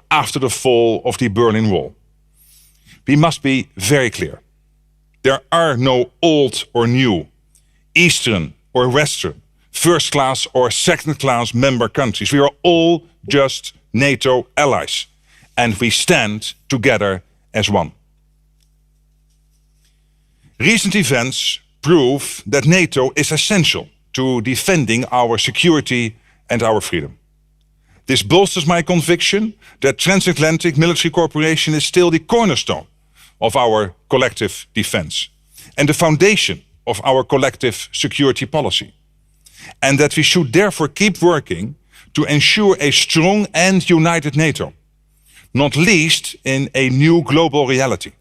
after the fall of the Berlin Wall. We must be very clear. There are no old or new, Eastern or Western, first class or second class member countries. We are all just NATO allies, and we stand together as one. Recent events prove that NATO is essential to defending our security and our freedom. This bolsters my conviction that transatlantic military cooperation is still the cornerstone of our collective defense and the foundation of our collective security policy, and that we should therefore keep working to ensure a strong and united NATO, not least in a new global reality.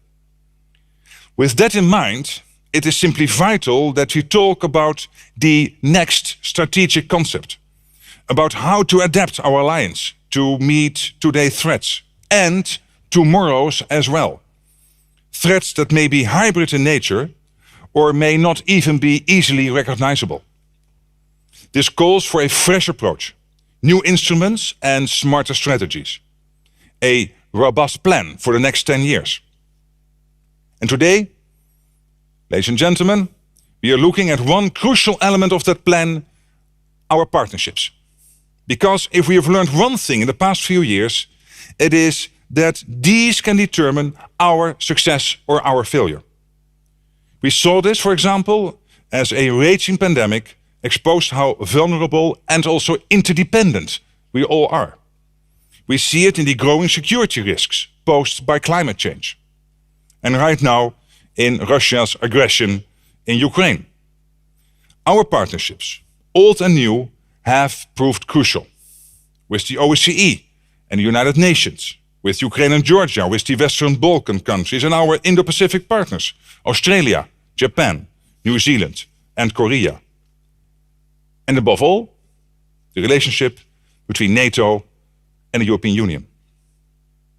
With that in mind, it is simply vital that we talk about the next strategic concept, about how to adapt our alliance to meet today's threats and tomorrow's as well. Threats that may be hybrid in nature or may not even be easily recognizable. This calls for a fresh approach, new instruments and smarter strategies, a robust plan for the next 10 years. And today, ladies and gentlemen, we are looking at one crucial element of that plan, our partnerships. Because if we have learned one thing in the past few years, it is that these can determine our success or our failure. We saw this, for example, as a raging pandemic exposed how vulnerable and also interdependent we all are. We see it in the growing security risks posed by climate change. And right now, in Russia's aggression in Ukraine. Our partnerships, old and new, have proved crucial. With the OSCE and the United Nations, with Ukraine and Georgia, with the Western Balkan countries and our Indo-Pacific partners, Australia, Japan, New Zealand and Korea. And above all, the relationship between NATO and the European Union.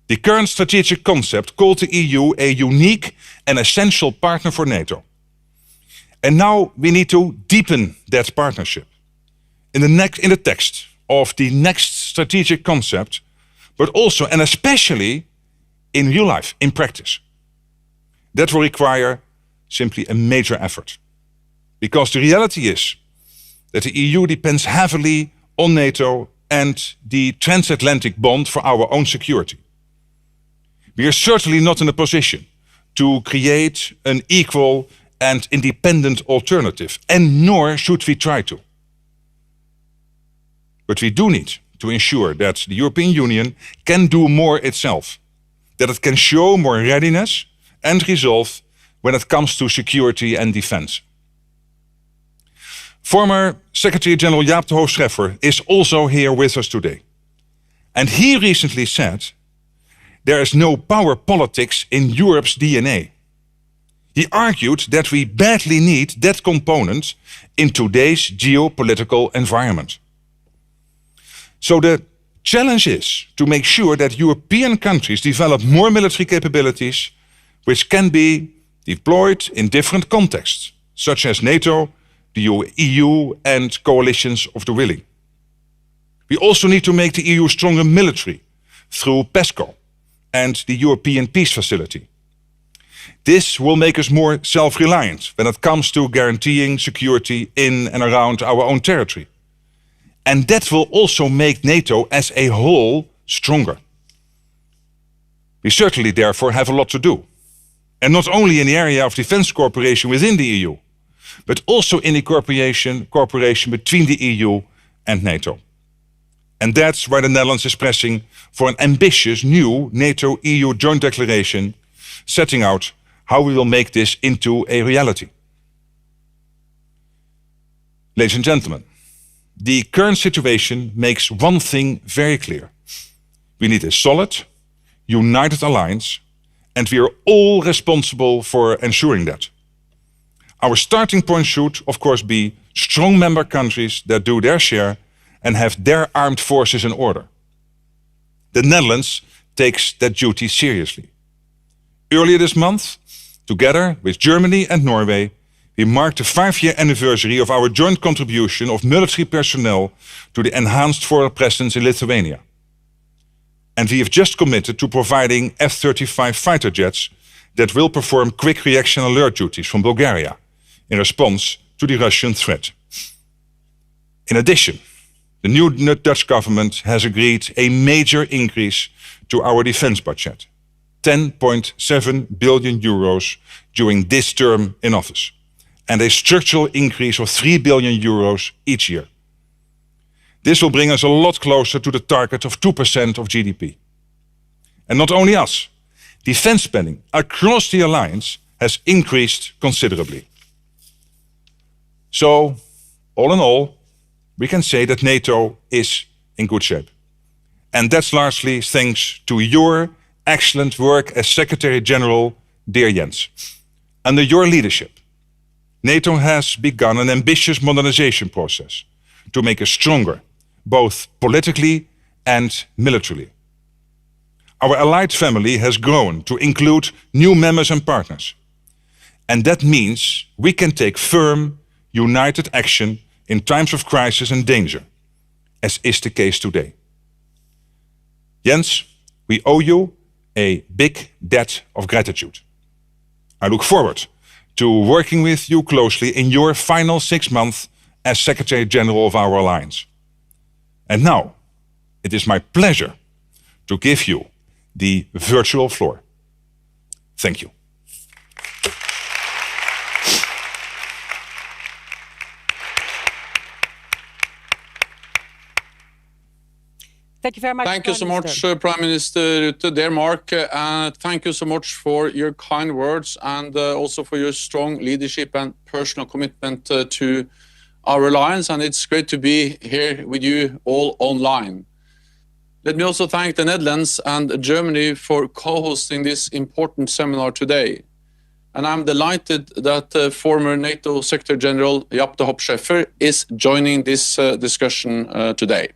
The current strategic concept called the EU a unique and essential partner for NATO. And now we need to deepen that partnership in the text of the next strategic concept, but also and especially in real life, in practice. That will require simply a major effort. Because the reality is that the EU depends heavily on NATO and the transatlantic bond for our own security. We are certainly not in a position to create an equal and independent alternative, and nor should we try to. But we do need to ensure that the European Union can do more itself, that it can show more readiness and resolve when it comes to security and defense. Former Secretary-General Jaap de Hoop Scheffer is also here with us today. And he recently said, there is no power politics in Europe's DNA. He argued that we badly need that component in today's geopolitical environment. So the challenge is to make sure that European countries develop more military capabilities which can be deployed in different contexts, such as NATO, the EU and coalitions of the willing. We also need to make the EU stronger military through PESCO and the European Peace Facility. This will make us more self-reliant when it comes to guaranteeing security in and around our own territory. And that will also make NATO as a whole stronger. We certainly therefore have a lot to do. And not only in the area of defense cooperation within the EU, but also in the cooperation between the EU and NATO. And that's why the Netherlands is pressing for an ambitious new NATO-EU joint declaration, setting out how we will make this into a reality. Ladies and gentlemen, the current situation makes one thing very clear. We need a solid, united alliance, and we are all responsible for ensuring that. Our starting point should, of course, be strong member countries that do their share and have their armed forces in order. The Netherlands takes that duty seriously. Earlier this month, together with Germany and Norway, we marked the 5-year anniversary of our joint contribution of military personnel to the enhanced foreign presence in Lithuania. And we have just committed to providing F-35 fighter jets that will perform quick reaction alert duties from Bulgaria in response to the Russian threat. In addition, the new Dutch government has agreed a major increase to our defense budget, 10.7 billion euros during this term in office, and a structural increase of 3 billion euros each year. This will bring us a lot closer to the target of 2% of GDP. And not only us, defense spending across the alliance has increased considerably. So, all in all, we can say that NATO is in good shape. And that's largely thanks to your excellent work as Secretary General, dear Jens. Under your leadership, NATO has begun an ambitious modernization process to make us stronger, both politically and militarily. Our allied family has grown to include new members and partners. And that means we can take firm, united action in times of crisis and danger, as is the case today. Jens, we owe you a big debt of gratitude. I look forward to working with you closely in your final 6 months as Secretary General of our alliance. And now, it is my pleasure to give you the virtual floor. Thank you. Thank you very much. Thank you so much, Prime Minister Rutte. Dear Mark, thank you so much for your kind words and also for your strong leadership and personal commitment to our alliance. And it's great to be here with you all online. Let me also thank the Netherlands and Germany for co-hosting this important seminar today. And I'm delighted that former NATO Secretary General Jaap de Hoop Scheffer is joining this discussion today.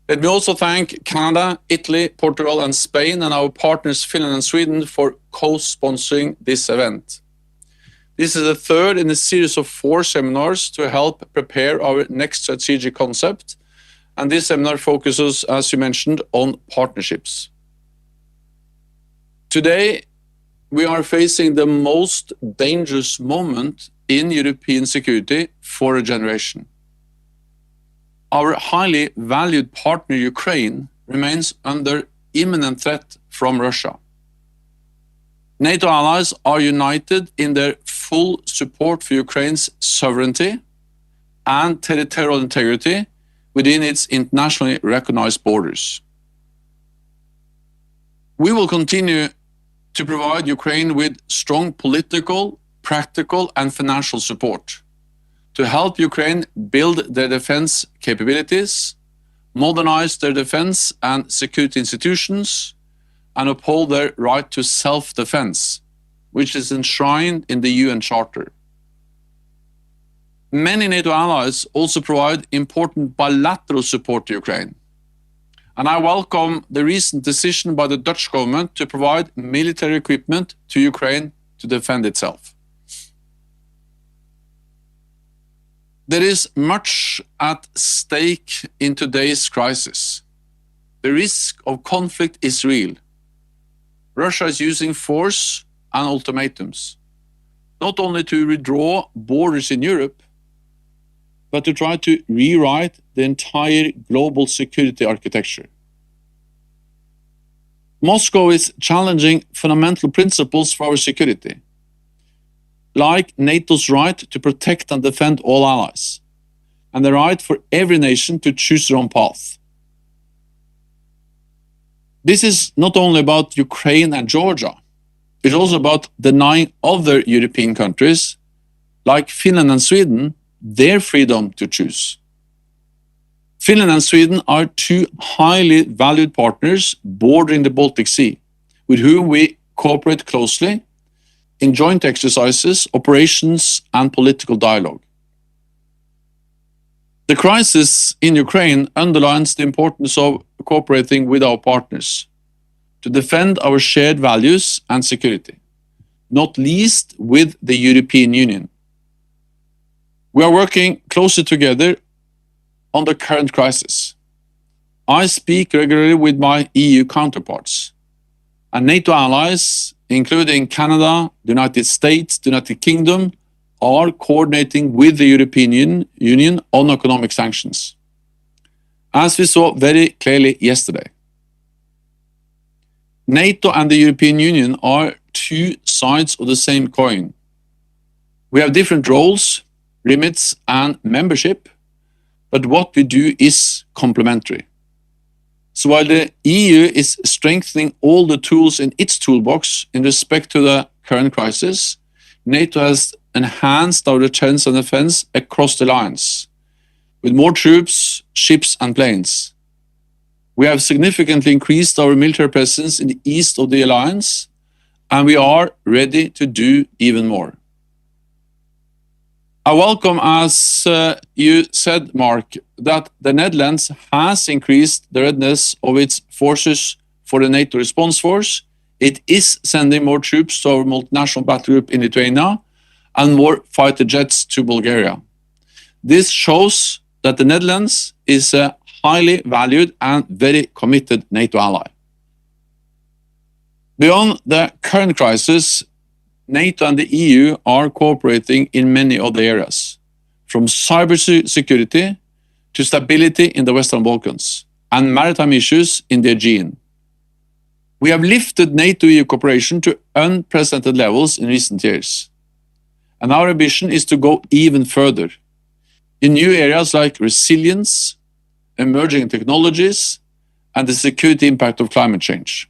Let me also thank Canada, Italy, Portugal, and Spain, and our partners Finland and Sweden for co-sponsoring this event. This is the third in a series of 4 seminars to help prepare our next strategic concept. And this seminar focuses, as you mentioned, on partnerships. Today, we are facing the most dangerous moment in European security for a generation. Our highly valued partner, Ukraine, remains under imminent threat from Russia. NATO allies are united in their full support for Ukraine's sovereignty and territorial integrity within its internationally recognized borders. We will continue to provide Ukraine with strong political, practical, and financial support to help Ukraine build their defense capabilities, modernize their defense and security institutions, and uphold their right to self-defense, which is enshrined in the UN Charter. Many NATO allies also provide important bilateral support to Ukraine. And I welcome the recent decision by the Dutch government to provide military equipment to Ukraine to defend itself. There is much at stake in today's crisis. The risk of conflict is real. Russia is using force and ultimatums, not only to redraw borders in Europe, but to try to rewrite the entire global security architecture. Moscow is challenging fundamental principles for our security, like NATO's right to protect and defend all allies, and the right for every nation to choose their own path. This is not only about Ukraine and Georgia, it's also about denying other European countries, like Finland and Sweden, their freedom to choose. Finland and Sweden are 2 highly valued partners bordering the Baltic Sea, with whom we cooperate closely in joint exercises, operations, and political dialogue. The crisis in Ukraine underlines the importance of cooperating with our partners to defend our shared values and security, not least with the European Union. We are working closely together on the current crisis. I speak regularly with my EU counterparts, and NATO allies, including Canada, the United States, the United Kingdom, are coordinating with the European Union on economic sanctions, as we saw very clearly yesterday. NATO and the European Union are two sides of the same coin. We have different roles, remits, and membership, but what we do is complementary. So while the EU is strengthening all the tools in its toolbox in respect to the current crisis, NATO has enhanced our deterrence and defense across the alliance, with more troops, ships, and planes. We have significantly increased our military presence in the east of the alliance, and we are ready to do even more. I welcome, as you said, Mark, that the Netherlands has increased the readiness of its forces for the NATO response force. It is sending more troops to our multinational battle group in Lithuania and more fighter jets to Bulgaria. This shows that the Netherlands is a highly valued and very committed NATO ally. Beyond the current crisis, NATO and the EU are cooperating in many other areas, from cybersecurity to stability in the Western Balkans and maritime issues in the Aegean. We have lifted NATO EU cooperation to unprecedented levels in recent years, and our ambition is to go even further in new areas like resilience, emerging technologies, and the security impact of climate change.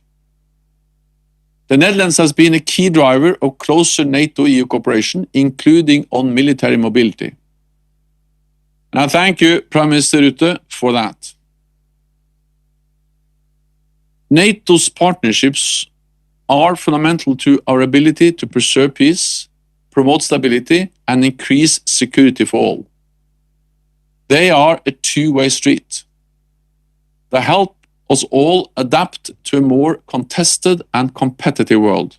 The Netherlands has been a key driver of closer NATO-EU cooperation, including on military mobility. And I thank you, Prime Minister Rutte, for that. NATO's partnerships are fundamental to our ability to preserve peace, promote stability, and increase security for all. They are a two-way street. They help us all adapt to a more contested and competitive world.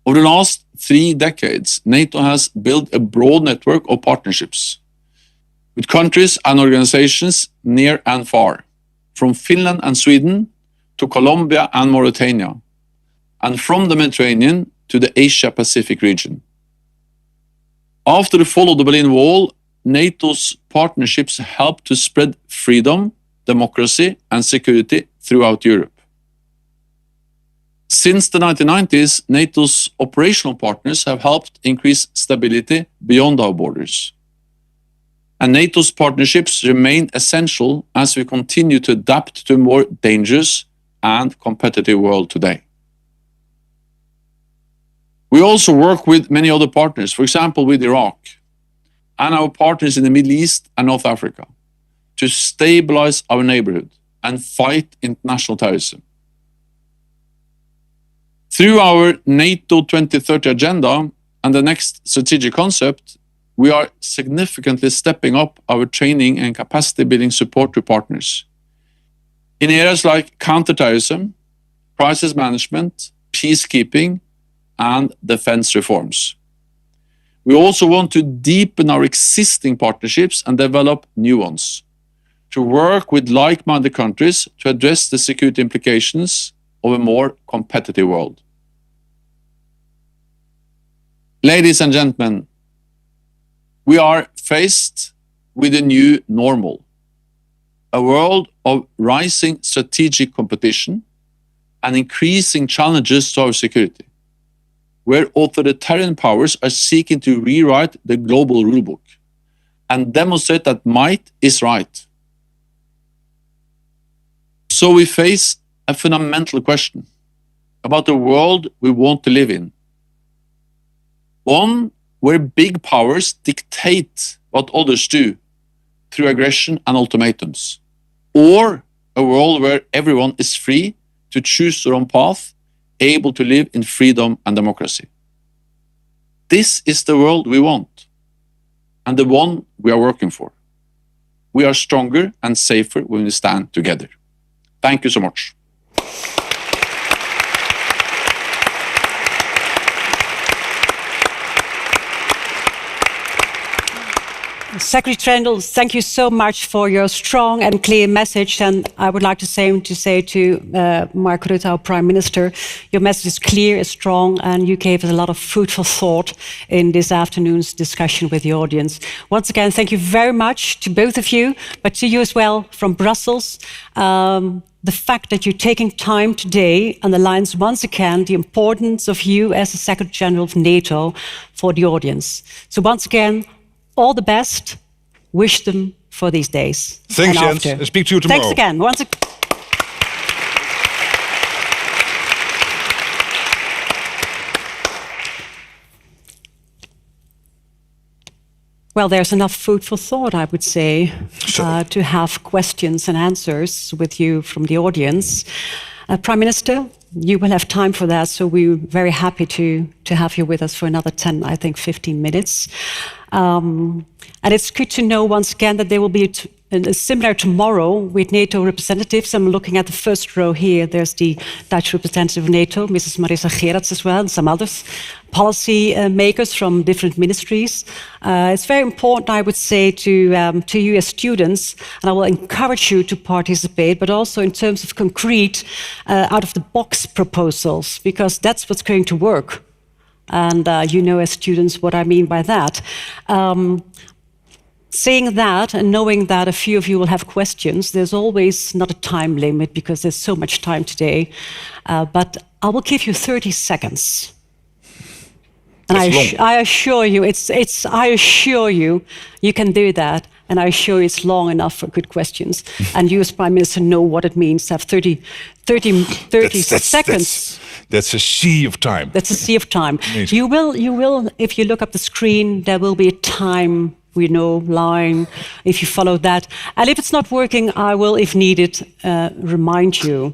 Over the last 3 decades, NATO has built a broad network of partnerships with countries and organizations near and far, from Finland and Sweden to Colombia and Mauritania, and from the Mediterranean to the Asia-Pacific region. After the fall of the Berlin Wall, NATO's partnerships helped to spread freedom, democracy, and security throughout Europe. Since the 1990s, NATO's operational partners have helped increase stability beyond our borders. And NATO's partnerships remain essential as we continue to adapt to a more dangerous and competitive world today. We also work with many other partners, for example, with Iraq and our partners in the Middle East and North Africa, to stabilize our neighborhood and fight international terrorism. Through our NATO 2030 agenda and the next strategic concept, we are significantly stepping up our training and capacity building support to partners in areas like counterterrorism, crisis management, peacekeeping, and defense reforms. We also want to deepen our existing partnerships and develop new ones, to work with like-minded countries to address the security implications of a more competitive world. Ladies and gentlemen, we are faced with a new normal, a world of rising strategic competition and increasing challenges to our security, where authoritarian powers are seeking to rewrite the global rulebook and demonstrate that might is right. So we face a fundamental question about the world we want to live in. One where big powers dictate what others do through aggression and ultimatums, or a world where everyone is free to choose their own path, able to live in freedom and democracy. This is the world we want, and the one we are working for. We are stronger and safer when we stand together. Thank you so much. Secretary General, thank you so much for your strong and clear message. And I would like to say to Mark Rutte, our Prime Minister, your message is clear, is strong, and you gave us a lot of fruitful thought in this afternoon's discussion with the audience. Once again, thank you very much to both of you, but to you as well from Brussels. The fact that you're taking time today underlines once again the importance of you as the Secretary General of NATO for the audience. So once again, all the best. Wish them for these days. Thanks, Jens. I'll speak to you tomorrow. Thanks again. Well, there's enough food for thought, I would say, to have questions and answers with you from the audience. Prime Minister, you will have time for that, so we're very happy to have you with us for another 15 minutes. And it's good to know once again that there will be a similar tomorrow with NATO representatives. I'm looking at the first row here. There's the Dutch representative of NATO, Mrs. Marissa Gerards as well, and some others, policy makers from different ministries. It's very important, I would say, to you as students, and I will encourage you to participate, but also in terms of concrete, out-of-the-box proposals, because that's what's going to work. And you know as students what I mean by that. Saying that and knowing that a few of you will have questions, there's always not a time limit because there's so much time today. But I will give you 30 seconds. And I assure you, I assure you, you can do that. And I assure you it's long enough for good questions. And you as Prime Minister know what it means to have 30 seconds. That's a sea of time. That's a sea of time. Amazing. You will, if you look up the screen, there will be a time, line, if you follow that. And if it's not working, I will, if needed, remind you.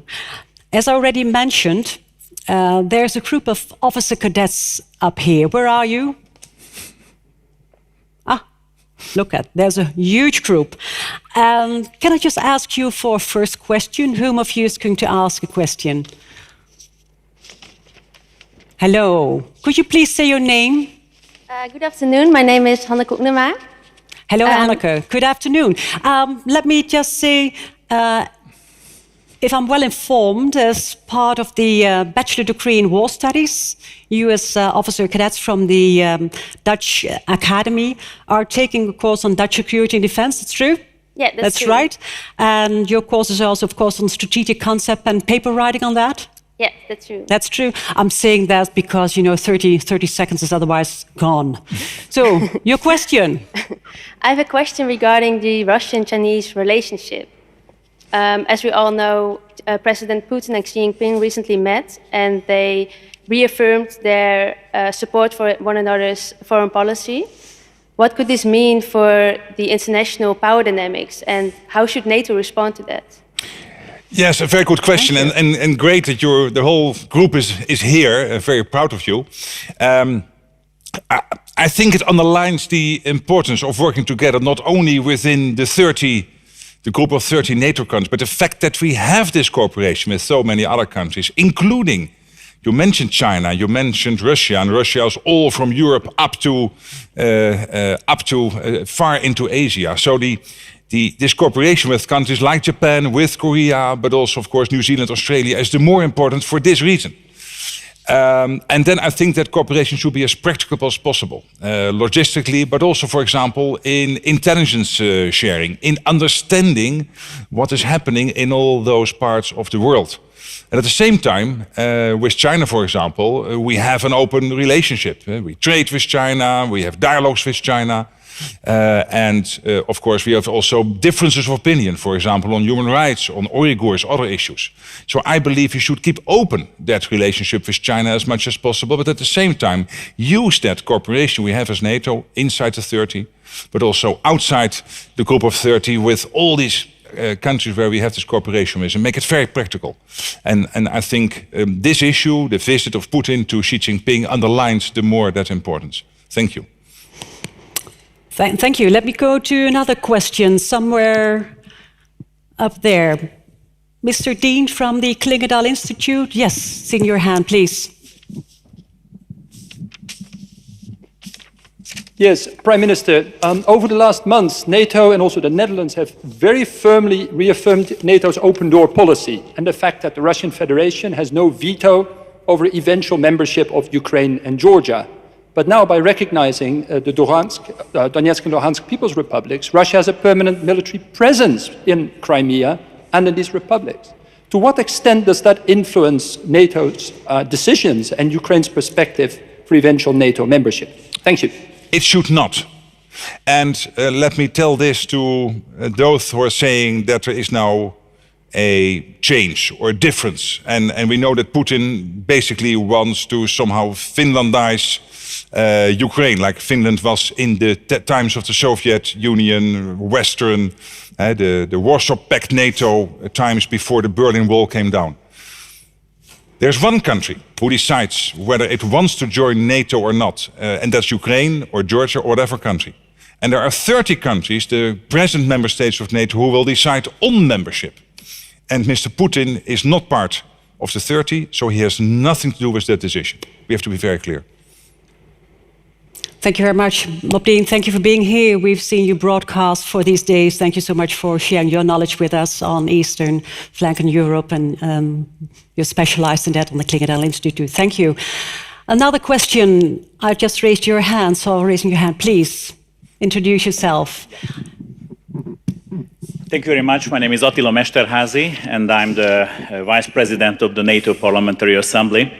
As I already mentioned, there's a group of officer cadets up here. Where are you? There's a huge group. Can I just ask you for a first question? Whom of you is going to ask a question? Hello. Could you please say your name? Good afternoon. My name is Hanneke Oenema. Hello, Hanneke. Good afternoon. Let me just say, if I'm well informed, as part of the bachelor degree in war studies, you as officer cadets from the Dutch Academy are taking a course on Dutch security and defense. That's true? Yeah, that's true. Right. And your course is also, of course, on strategic concept and paper writing on that? Yeah, that's true. That's true. I'm saying that because, 30 seconds is otherwise gone. So, your question. I have a question regarding the Russian-Chinese relationship. As we all know, President Putin and Xi Jinping recently met, and they reaffirmed their support for one another's foreign policy. What could this mean for the international power dynamics, and how should NATO respond to that? Yes, a very good question, and great that the whole group is here. Very proud of you. I think it underlines the importance of working together, not only within the group of 30 NATO countries, but the fact that we have this cooperation with so many other countries, including, you mentioned China, you mentioned Russia, and Russia is all from Europe up to far into Asia. So this cooperation with countries like Japan, with Korea, but also, of course, New Zealand, Australia, is the more important for this reason. And then I think that cooperation should be as practical as possible, logistically, but also, for example, in intelligence sharing, in understanding what is happening in all those parts of the world. And at the same time, with China, for example, we have an open relationship. We trade with China, we have dialogues with China. And of course, we have also differences of opinion, for example, on human rights, on Uyghurs, other issues. So I believe you should keep open that relationship with China as much as possible, but at the same time, use that cooperation we have as NATO inside the 30, but also outside the group of 30 with all these countries where we have this cooperation with, and make it very practical. And I think this issue, the visit of Putin to Xi Jinping, underlines the more that importance. Thank you. Thank you. Let me go to another question somewhere up there. Mr. Dean from the Klingendahl Institute. Yes, sing your hand, please. Yes, Prime Minister, over the last months, NATO and also the Netherlands have very firmly reaffirmed NATO's open door policy and the fact that the Russian Federation has no veto over eventual membership of Ukraine and Georgia. But now, by recognizing the Donetsk and Luhansk People's Republics, Russia has a permanent military presence in Crimea and in these republics. To what extent does that influence NATO's decisions and Ukraine's perspective for eventual NATO membership? Thank you. It should not. And let me tell this to those who are saying that there is now a change or a difference. And we know that Putin basically wants to somehow Finlandize Ukraine, like Finland was in the times of the Soviet Union, Western, the Warsaw Pact NATO times before the Berlin Wall came down. There's one country who decides whether it wants to join NATO or not, and that's Ukraine or Georgia or whatever country. And there are 30 countries, the present member states of NATO, who will decide on membership. And Mr. Putin is not part of the 30, so he has nothing to do with that decision. We have to be very clear. Thank you very much. Mobdeen, thank you for being here. We've seen you broadcast for these days. Thank you so much for sharing your knowledge with us on Eastern flank in Europe, and you're specialized in that on the Klingendahl Institute. Thank you. Another question. I just raised your hand, so raising your hand, please. Introduce yourself. Thank you very much. My name is Attila Mesterházy, and I'm the Vice President of the NATO Parliamentary Assembly.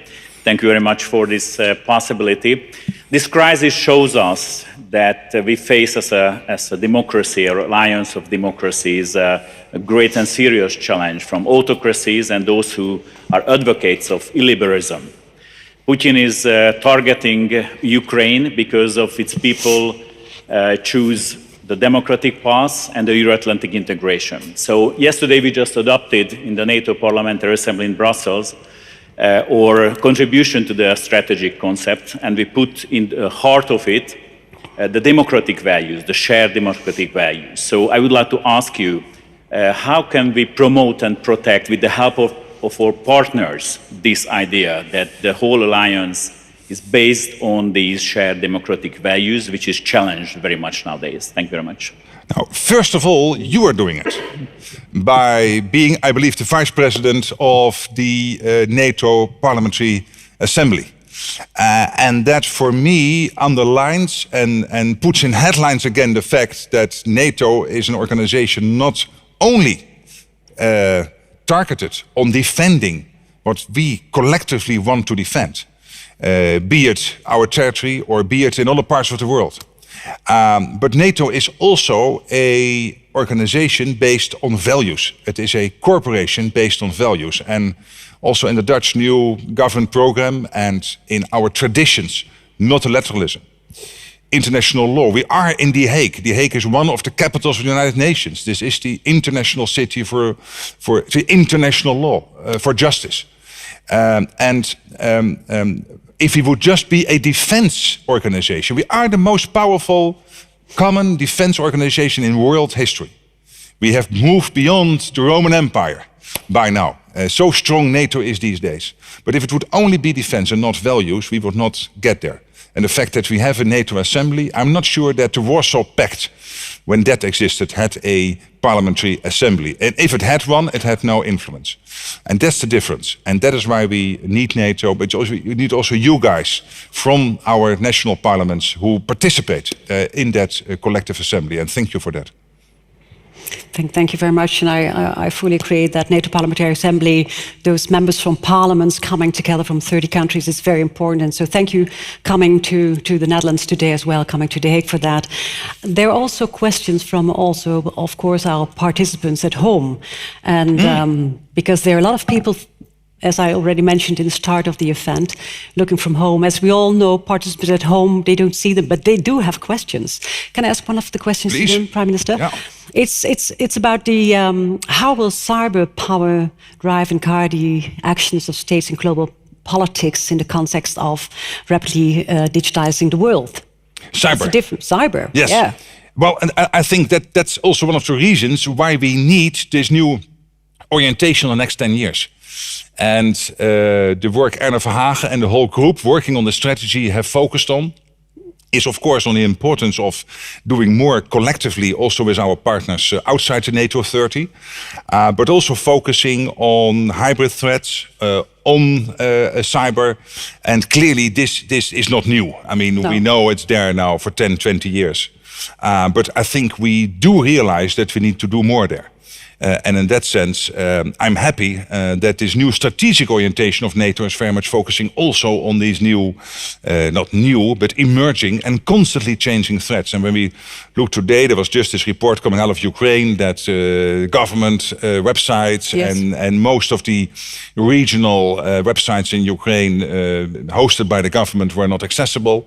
Thank you very much for this possibility. This crisis shows us that we face as a democracy, an alliance of democracies, a great and serious challenge from autocracies and those who are advocates of illiberalism. Putin is targeting Ukraine because of its people choose the democratic path and the Euro-Atlantic integration. So yesterday we just adopted in the NATO Parliamentary Assembly in Brussels our contribution to the strategic concept, and we put in the heart of it the democratic values, the shared democratic values. So I would like to ask you, how can we promote and protect, with the help of our partners, this idea that the whole alliance is based on these shared democratic values, which is challenged very much nowadays? Thank you very much. Now, first of all, you are doing it by being, I believe, the Vice President of the NATO Parliamentary Assembly. And that, for me, underlines and puts in headlines again the fact that NATO is an organization not only targeted on defending what we collectively want to defend, be it our territory or be it in other parts of the world. But NATO is also an organization based on values. It is a corporation based on values. And also in the Dutch new government program and in our traditions, multilateralism, international law. We are in The Hague. The Hague is one of the capitals of the United Nations. This is the international city for the international law, for justice. If we would just be a defense organization, we are the most powerful common defense organization in world history. We have moved beyond the Roman Empire by now. So strong NATO is these days. But if it would only be defense and not values, we would not get there. And the fact that we have a NATO assembly, I'm not sure that the Warsaw Pact, when that existed, had a parliamentary assembly. And if it had one, it had no influence. And that's the difference. And that is why we need NATO, but we need also you guys from our national parliaments who participate in that collective assembly. And thank you for that. Thank you very much, and I fully agree that NATO Parliamentary Assembly, those members from parliaments coming together from 30 countries is very important, and so thank you coming to the Netherlands today as well, coming to The Hague for that. There are also questions from also, of course, our participants at home, and because there are a lot of people, as I already mentioned in the start of the event, looking from home. As we all know, participants at home, they don't see them, but they do have questions. Can I ask one of the questions to you, Prime Minister? Yeah. It's about the how will cyber power drive and guide the actions of states in global politics in the context of rapidly digitizing the world? Cyber. Cyber. Yes. Yeah. Well, and I think that's also one of the reasons why we need this new orientation in the next 10 years. And the work Erne Verhagen and the whole group working on the strategy have focused on is of course on the importance of doing more collectively also with our partners outside the NATO 30, but also focusing on hybrid threats, on cyber, and clearly this is not new. I mean, we know it's there now for 10, 20 years, but I think we do realize that we need to do more there. And in that sense, I'm happy that this new strategic orientation of NATO is very much focusing also on these new, not new, but emerging and constantly changing threats. And when we look today, there was just this report coming out of Ukraine that government websites and most of the regional websites in Ukraine hosted by the government were not accessible.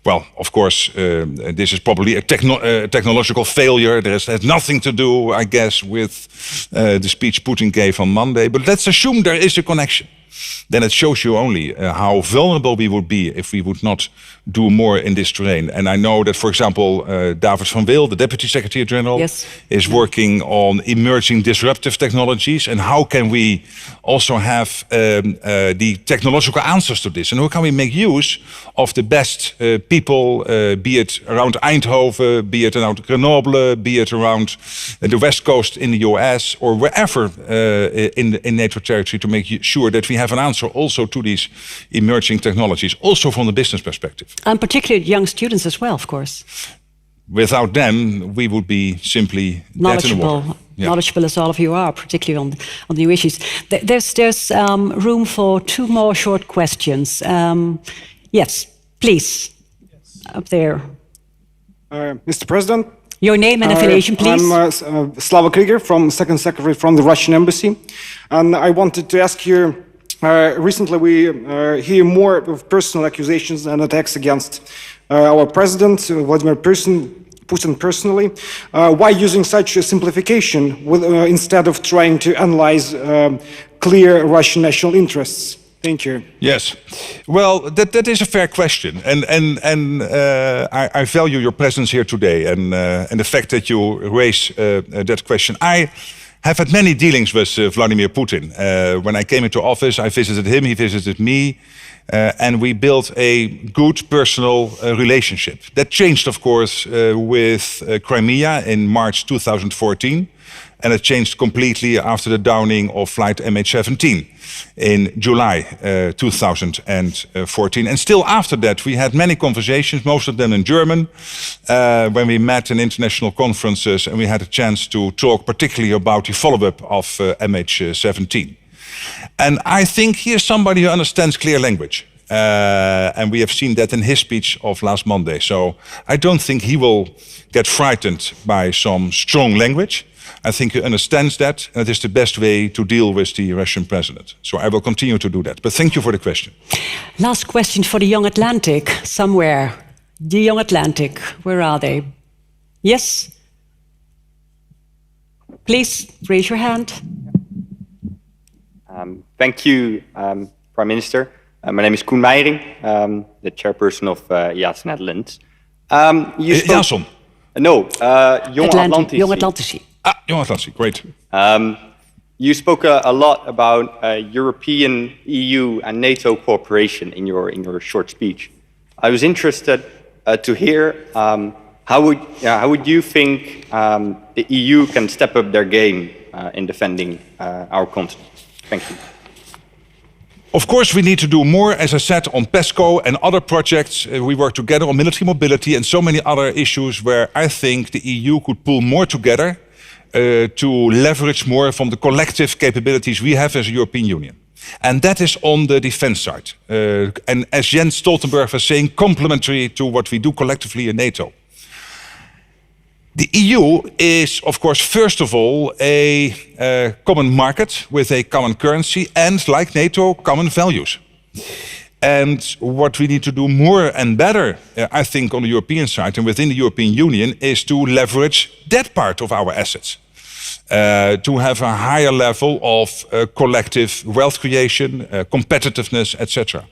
Well, of course, this is probably a technological failure. There has nothing to do, I guess, with the speech Putin gave on Monday. But let's assume there is a connection. Then it shows you only how vulnerable we would be if we would not do more in this terrain. And I know that, for example, David van Wil, the Deputy Secretary General, is working on emerging disruptive technologies and how can we also have the technological answers to this, and how can we make use of the best people, be it around Eindhoven, be it around Grenoble, be it around the West Coast in the US, or wherever in NATO territory, to make sure that we have an answer also to these emerging technologies, also from the business perspective. And particularly young students as well, of course. Without them, we would be simply knowledgeable, knowledgeable as all of you are, particularly on the new issues. There's room for two more short questions. Yes, please, up there. Mr. President. Your name and affiliation, please. I'm Slava Krieger, from Second Secretary from the Russian Embassy. And I wanted to ask you, recently we hear more of personal accusations and attacks against our President, Vladimir Putin personally. Why using such a simplification instead of trying to analyze clear Russian national interests? Thank you. Yes, well, that is a fair question, and I value your presence here today, and the fact that you raise that question. I have had many dealings with Vladimir Putin. When I came into office, I visited him, he visited me, and we built a good personal relationship. That changed, of course, with Crimea in March 2014. And it changed completely after the downing of flight MH17 in July 2014. And still after that, we had many conversations, most of them in German, when we met in international conferences, and we had a chance to talk particularly about the follow-up of MH17. And I think here's somebody who understands clear language. And we have seen that in his speech of last Monday. So I don't think he will get frightened by some strong language. I think he understands that, and it is the best way to deal with the Russian president. So I will continue to do that. But thank you for the question. Last question for the Young Atlantic, somewhere. The Young Atlantic, where are they? Yes? Please, raise your hand. Thank you, Prime Minister. My name is Koen Meijering, the chairperson of YAS Netherlands. Jason? No, Young Atlantici. Young Atlantici. Young Atlantici, great. You spoke a lot about European, EU and NATO cooperation in your short speech. I was interested to hear how would you think the EU can step up their game in defending our continent? Thank you. Of course, we need to do more, as I said, on PESCO and other projects. We work together on military mobility and so many other issues where I think the EU could pull more together to leverage more from the collective capabilities we have as a European Union. And that is on the defense side. And as Jens Stoltenberg was saying, complementary to what we do collectively in NATO. The EU is, of course, first of all, a common market with a common currency and, like NATO, common values. And what we need to do more and better, I think, on the European side and within the European Union is to leverage that part of our assets. To have a higher level of collective wealth creation, competitiveness, etc.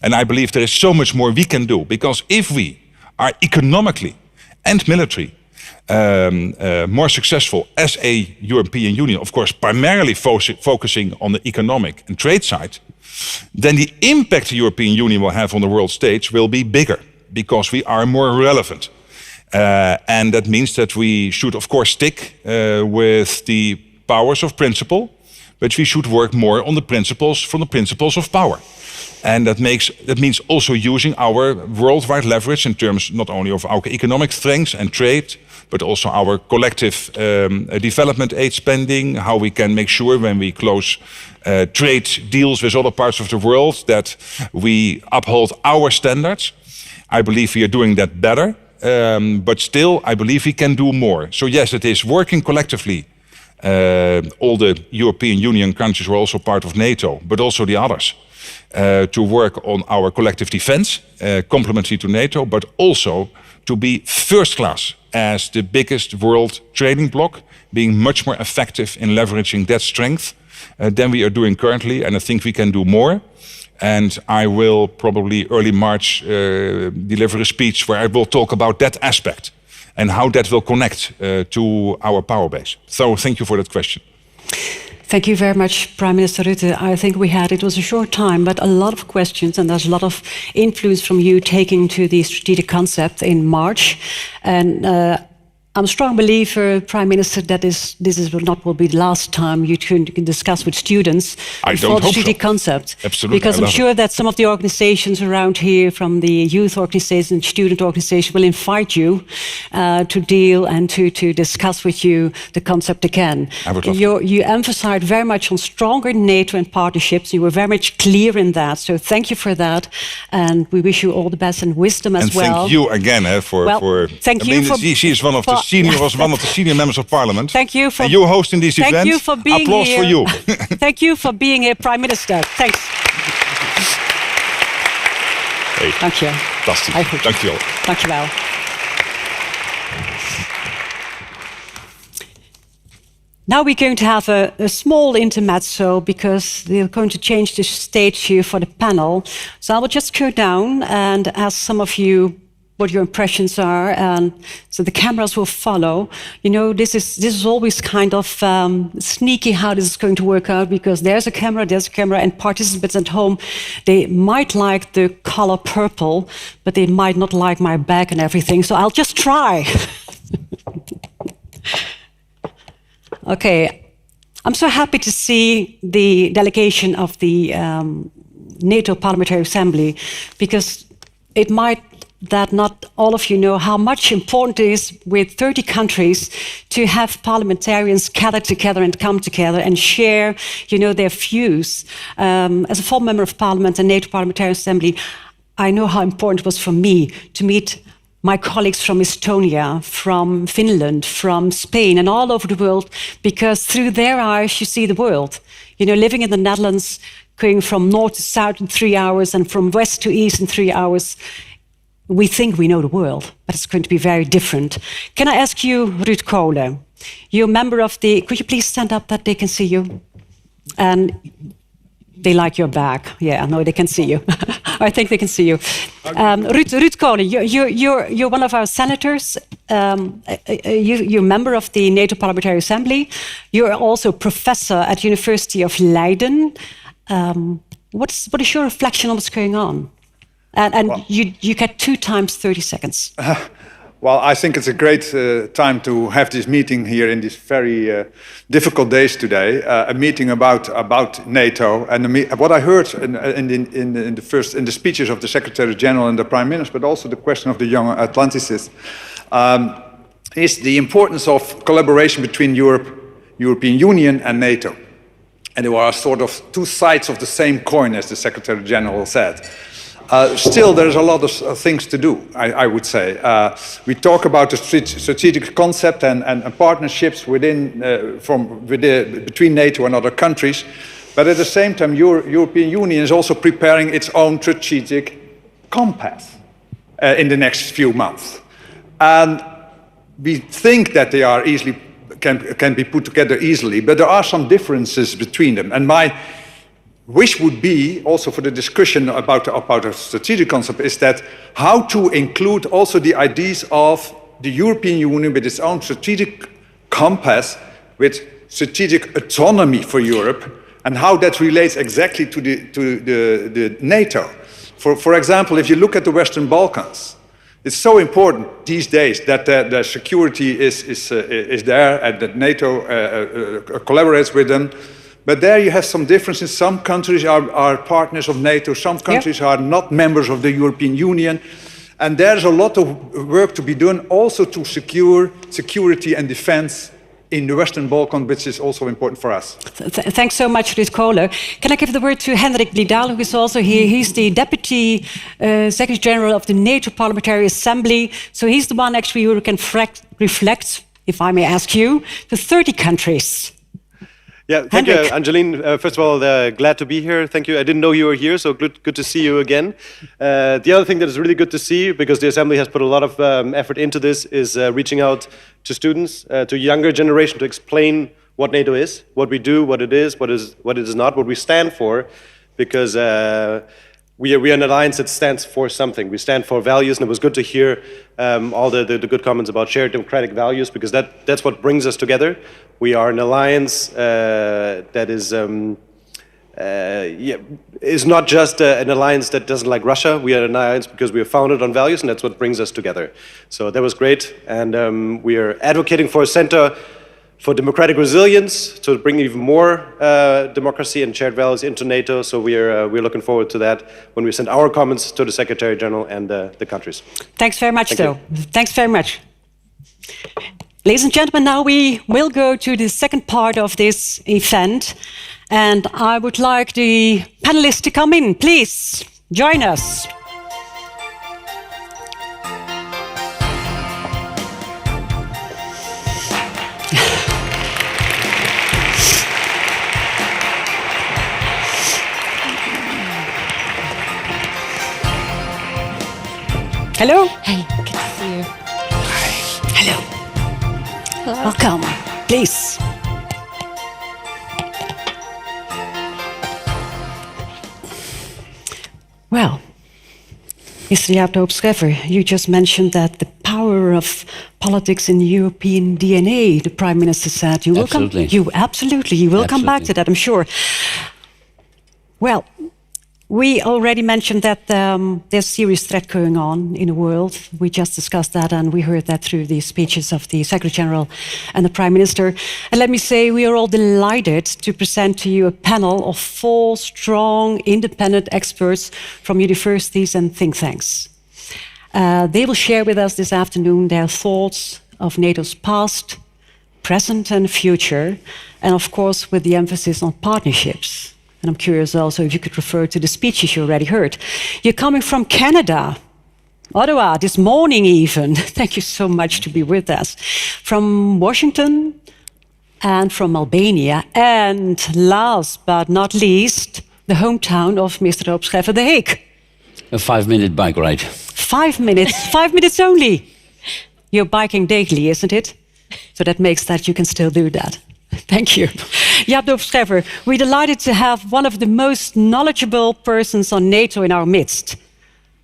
And I believe there is so much more we can do, because if we are economically and military more successful as a European Union, of course, primarily focusing on the economic and trade side, then the impact the European Union will have on the world stage will be bigger. because we are more relevant. And that means that we should, of course, stick with the powers of principle, but we should work more on the principles of power. And that means also using our worldwide leverage in terms not only of our economic strengths and trade, but also our collective development aid spending, how we can make sure when we close trade deals with other parts of the world that we uphold our standards. I believe we are doing that better, but still I believe we can do more. So yes, it is working collectively. All the European Union countries were also part of NATO, but also the others, to work on our collective defense, complementary to NATO, but also to be first class as the biggest world trading bloc, being much more effective in leveraging that strength than we are doing currently, and I think we can do more. And I will probably early March deliver a speech where I will talk about that aspect and how that will connect to our power base. So thank you for that question. Thank you very much, Prime Minister Rutte. I think it was a short time, but a lot of questions, and there's a lot of influence from you taking to the strategic concept in March. And I'm a strong believer, Prime Minister, that this will be the last time you can discuss with students the strategic concept. Absolutely. Because I'm sure that some of the organizations around here, from the youth organization, student organization, will invite you to deal and to discuss with you the concept again. I would love to. You emphasized very much on stronger NATO and partnerships. You were very much clear in that. So thank you for that. And we wish you all the best and wisdom as well. And thank you again for thank you for she is one of the senior members of parliament. Thank you for you hosting these events. Thank you for being Applause here. for you. Thank you for being here, Prime Minister. Thanks. Hey. Dank je. Fantastisch. Dank je wel. Dank je wel. Now we're going to have a small intermezzo because they're going to change the stage here for the panel. So I will just go down and ask some of you what your impressions are, and so the cameras will follow. You know, this is always kind of sneaky how this is going to work out, because there's a camera, and participants at home, they might like the color purple, but they might not like my bag and everything, so I'll just try. Okay, I'm so happy to see the delegation of the NATO Parliamentary Assembly, because it might that not all of you know how much important it is with 30 countries to have parliamentarians gather together and come together and share, their views. As a former member of parliament and NATO Parliamentary Assembly, I know how important it was for me to meet my colleagues from Estonia, from Finland, from Spain, and all over the world, because through their eyes you see the world. Living in the Netherlands, going from north to south in 3 hours and from west to east in 3 hours, we think we know the world, but it's going to be very different. Can I ask you, Ruud Kolen, you're a member of could you please stand up that they can see you? And they like your bag. Yeah, no, they can see you. I think they can see you. Ruud Kolen, you're one of our senators. You're a member of the NATO Parliamentary Assembly. You're also a professor at the University of Leiden. What is your reflection on what's going on? And well, you get 2 times 30 seconds. Well, I think it's a great time to have this meeting here in these very difficult days today. A meeting about NATO, and what I heard in the speeches of the Secretary General and the Prime Minister, but also the question of the young Atlanticists, is the importance of collaboration between European Union and NATO. And there are sort of 2 sides of the same coin, as the Secretary General said. Still, there's a lot of things to do, I would say. We talk about the strategic concept and partnerships between NATO and other countries, but at the same time, European Union is also preparing its own strategic compass in the next few months. And we think that they are can be put together easily, but there are some differences between them. And my wish would be, also for the discussion about a strategic concept, is that how to include also the ideas of the European Union with its own strategic compass, with strategic autonomy for Europe, and how that relates exactly to the NATO. For example, if you look at the Western Balkans, it's so important these days that the security is there and that NATO collaborates with them. But there you have some differences. Some countries are partners of NATO, some countries are not members of the European Union. And there's a lot of work to be done also to secure security and defense in the Western Balkans, which is also important for us. Thanks so much, Ruud Kohler. Can I give the word to Hendrik Blidal, who is also here? He's the Deputy Secretary General of the NATO Parliamentary Assembly. So he's the one actually who can reflect, if I may ask you, to 30 countries. Yeah, thank you, Angeline. First of all, glad to be here. Thank you. I didn't know you were here, so good to see you again. The other thing that is really good to see, because the Assembly has put a lot of effort into this, is reaching out to students, to younger generation, to explain what NATO is, what we do, what it is not, what we stand for, because we are an alliance that stands for something. We stand for values, and it was good to hear all the good comments about shared democratic values, because that's what brings us together. We are an alliance that is not just an alliance that doesn't like Russia. We are an alliance because we are founded on values, and that's what brings us together. So that was great, and we are advocating for a center for democratic resilience to bring even more democracy and shared values into NATO. So we're looking forward to that when we send our comments to the Secretary General and the countries. Thanks very much, Thanks very much. Ladies and gentlemen, now we will go to the second part of this event. And I would like the panelists to come in. Please join us. Hello. Hey, good to see you. Hi. Hello. Hello. Welcome. Please. Well, Mr. Jaap de Hoop Scheffer, you just mentioned that the power of politics in European DNA, the Prime Minister said. You will absolutely. You will come back to that, I'm sure. Well, we already mentioned that there's serious threat going on in the world. We just discussed that, and we heard that through the speeches of the Secretary General and the Prime Minister. And let me say, we are all delighted to present to you a panel of 4 strong, independent experts from universities and think tanks. They will share with us this afternoon their thoughts of NATO's past, present and future, and of course with the emphasis on partnerships. And I'm curious also if you could refer to the speeches you already heard. You're coming from Canada, Ottawa, this morning even. Thank you so much to be with us. From Washington and from Albania. And last but not least, the hometown of Mr. Hoop Scheffer, The Hague. A 5-minute bike ride. 5 minutes, 5 minutes only. You're biking daily, isn't it? So that makes that you can still do that. Thank you. Jaap de Hoop Scheffer, we're delighted to have one of the most knowledgeable persons on NATO in our midst.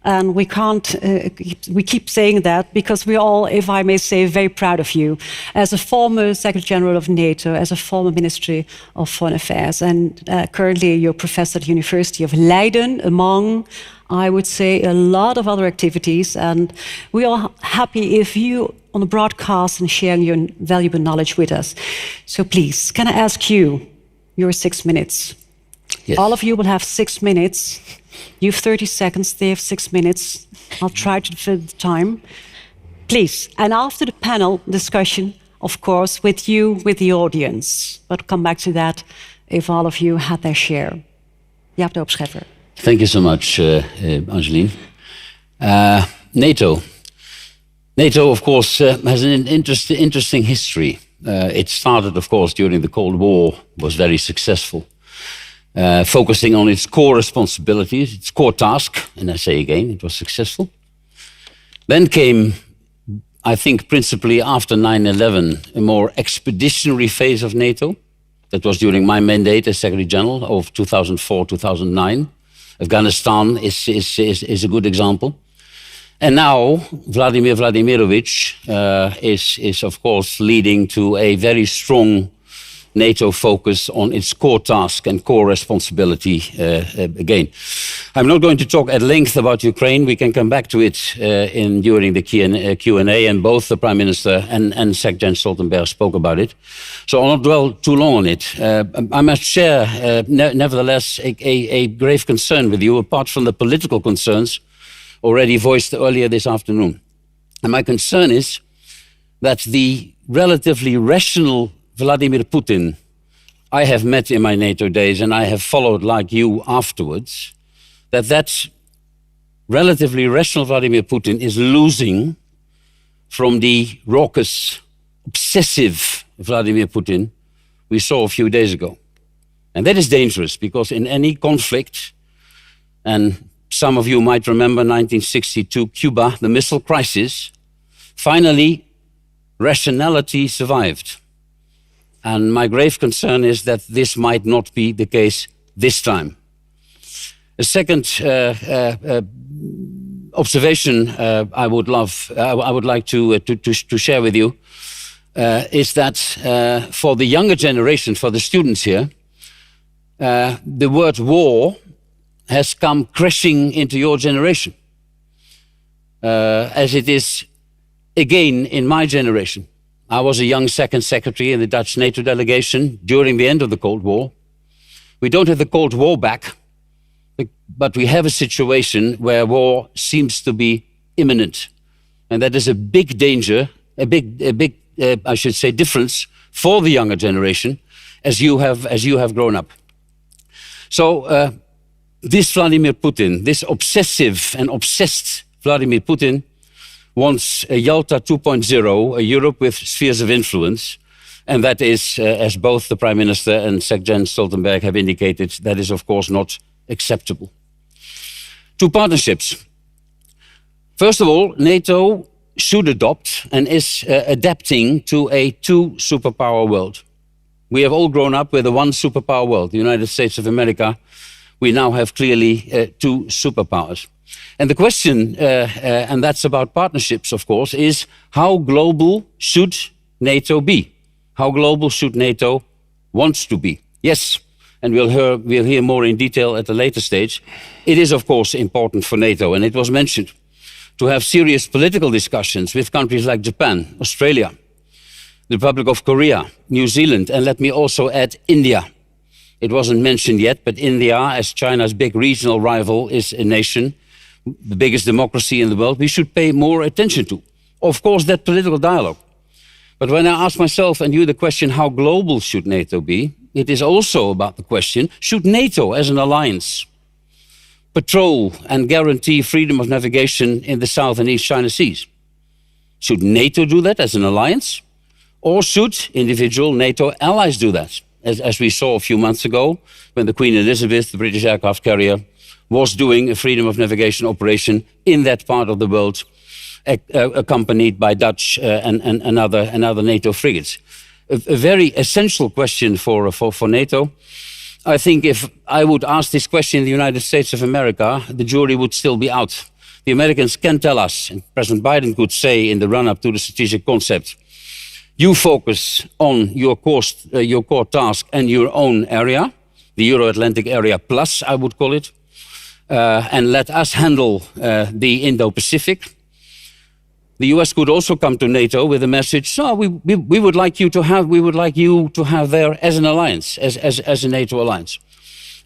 And we keep saying that because we're all, if I may say, very proud of you as a former Secretary General of NATO, as a former Ministry of Foreign Affairs, and currently you're professor at the University of Leiden, among, I would say, a lot of other activities. And we are happy if you on the broadcast and sharing your valuable knowledge with us. So please, can I ask you, your 6 minutes? Yes. All of you will have 6 minutes. You have 30 seconds, they have 6 minutes. I'll try to fill the time. Please, and after the panel discussion, of course, with you, with the audience. But come back to that if all of you had their share. Jaap de Hoop Scheffer. Thank you so much, Angeline. NATO. NATO, of course, has an interesting history. It started, of course, during the Cold War, was very successful, focusing on its core responsibilities, its core task, and I say again, it was successful. Then came, I think, principally after 9/11, a more expeditionary phase of NATO. That was during my mandate as Secretary General of 2004-2009. Afghanistan is a good example. And now, Vladimir Vladimirovich is of course leading to a very strong NATO focus on its core task and core responsibility again. I'm not going to talk at length about Ukraine. We can come back to it during the Q&A, and both the Prime Minister and Sec-Gen Stoltenberg spoke about it. So I'll not dwell too long on it. I must share, nevertheless, a grave concern with you, apart from the political concerns already voiced earlier this afternoon. And my concern is that the relatively rational Vladimir Putin I have met in my NATO days, and I have followed like you afterwards, that relatively rational Vladimir Putin is losing from the raucous, obsessive Vladimir Putin we saw a few days ago. And that is dangerous, because in any conflict, and some of you might remember 1962 Cuba, the missile crisis, finally rationality survived. And my grave concern is that this might not be the case this time. A second observation I would like to share with you is that for the younger generation, for the students here, the word war has come crashing into your generation, as it is again in my generation. I was a young second secretary in the Dutch NATO delegation during the end of the Cold War. We don't have the Cold War back, but we have a situation where war seems to be imminent. And that is a big danger, a big I should say, difference for the younger generation as you have grown up. So this Vladimir Putin, this obsessive and obsessed Vladimir Putin, wants a Yalta 2.0, a Europe with spheres of influence. And that is, as both the Prime Minister and Sec-Gen Stoltenberg have indicated, that is of course not acceptable. Two partnerships. First of all, NATO should adopt and is adapting to a two-superpower world. We have all grown up with a one superpower world, the United States of America. We now have clearly two superpowers. And the question, and that's about partnerships, of course, is how global should NATO be? How global should NATO want to be? Yes, and we'll hear more in detail at a later stage. It is, of course, important for NATO, and it was mentioned, to have serious political discussions with countries like Japan, Australia, the Republic of Korea, New Zealand, and let me also add India. It wasn't mentioned yet, but India, as China's big regional rival, is a nation, the biggest democracy in the world, we should pay more attention to. Of course, that political dialogue. But when I ask myself and you the question, how global should NATO be? It is also about the question, should NATO as an alliance patrol and guarantee freedom of navigation in the South and East China Seas? Should NATO do that as an alliance? Or should individual NATO allies do that? As we saw a few months ago, when the Queen Elizabeth, the British aircraft carrier, was doing a freedom of navigation operation in that part of the world, accompanied by Dutch and other NATO frigates. A very essential question for NATO. I think if I would ask this question in the United States of America, the jury would still be out. The Americans can tell us, and President Biden could say in the run-up to the strategic concept, you focus on your core task and your own area, the Euro-Atlantic area plus, I would call it, and let us handle the Indo-Pacific. The US could also come to NATO with a message, so we would like you to have there as an alliance, as a NATO alliance.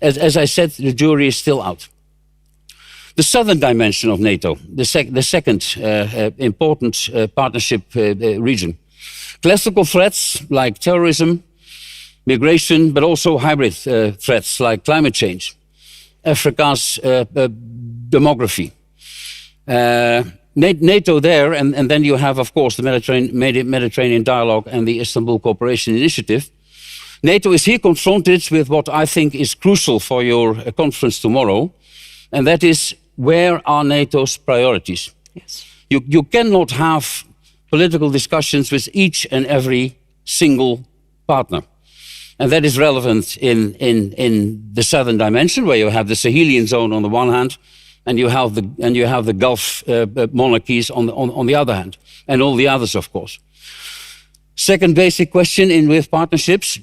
As I said, the jury is still out. The southern dimension of NATO, the second important partnership region. Classical threats like terrorism, migration, but also hybrid threats like climate change, Africa's demography. NATO there, and then you have, of course, the Mediterranean Dialogue and the Istanbul Cooperation Initiative. NATO is here confronted with what I think is crucial for your conference tomorrow, and that is, where are NATO's priorities? Yes. You cannot have political discussions with each and every single partner. And that is relevant in the southern dimension, where you have the Sahelian zone on the one hand, and you have the Gulf monarchies on the other hand, and all the others, of course. Second basic question with partnerships: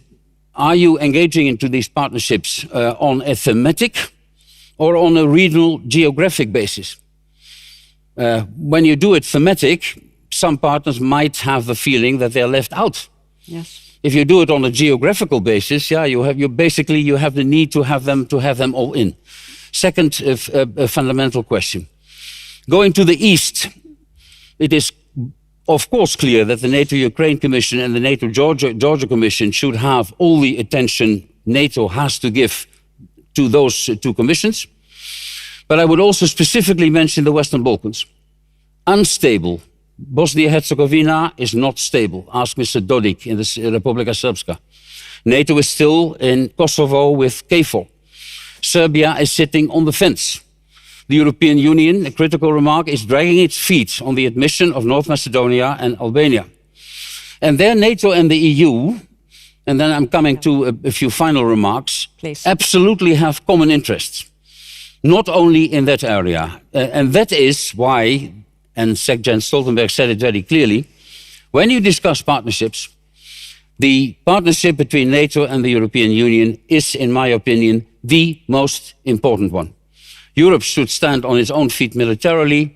are you engaging into these partnerships on a thematic or on a regional geographic basis. When you do it thematic, some partners might have the feeling that they're left out. Yes. If you do it on a geographical basis, you have the need to have them all in. Second fundamental question. Going to the east, it is of course clear that the NATO Ukraine Commission and the NATO Georgia Commission should have all the attention NATO has to give to those two commissions. But I would also specifically mention the Western Balkans. Unstable. Bosnia-Herzegovina is not stable. Ask Mr. Dodik in the Republika Srpska. NATO is still in Kosovo with KFOR. Serbia is sitting on the fence. The European Union, a critical remark, is dragging its feet on the admission of North Macedonia and Albania. And there NATO and the EU, and then I'm coming to a few final remarks, please, absolutely have common interests, not only in that area. And that is why, and Jens Stoltenberg said it very clearly, when you discuss partnerships, the partnership between NATO and the European Union is, in my opinion, the most important one. Europe should stand on its own feet militarily,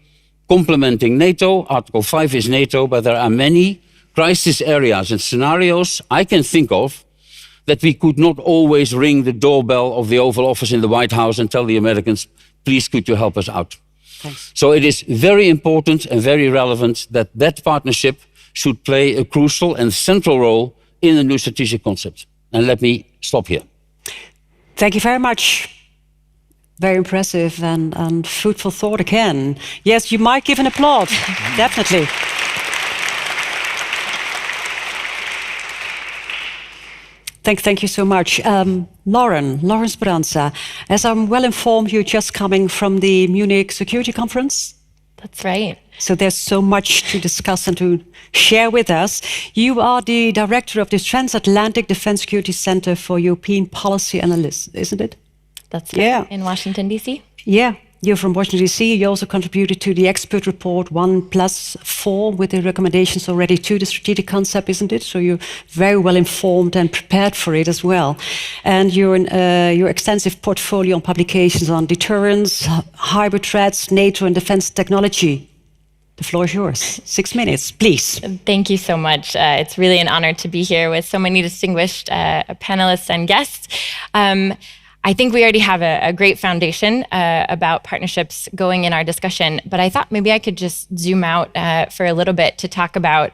complementing NATO. Article 5 is NATO, but there are many crisis areas and scenarios I can think of that we could not always ring the doorbell of the Oval Office in the White House and tell the Americans, please could you help us out? Thanks. So it is very important and very relevant that that partnership should play a crucial and central role in the new strategic concept. And let me stop here. Thank you very much. Very impressive and food for thought again. Yes, you might give an applause, definitely. Thank you so much. Lauren Speranza, as I'm well informed, you're just coming from the Munich Security Conference? That's right. So there's so much to discuss and to share with us. You are the director of the Transatlantic Defense Security Center for European Policy Analysts, isn't it? That's right. Yeah. In Washington, D.C.? Yeah. You're from Washington, D.C. You also contributed to the expert report 1+4 with the recommendations already to the strategic concept, isn't it? So you're very well informed and prepared for it as well. And your extensive portfolio on publications on deterrence, hybrid threats, NATO and defense technology. The floor is yours. 6 minutes, please. Thank you so much. It's really an honor to be here with so many distinguished panelists and guests. I think we already have a great foundation about partnerships going in our discussion, but I thought maybe I could just zoom out for a little bit to talk about,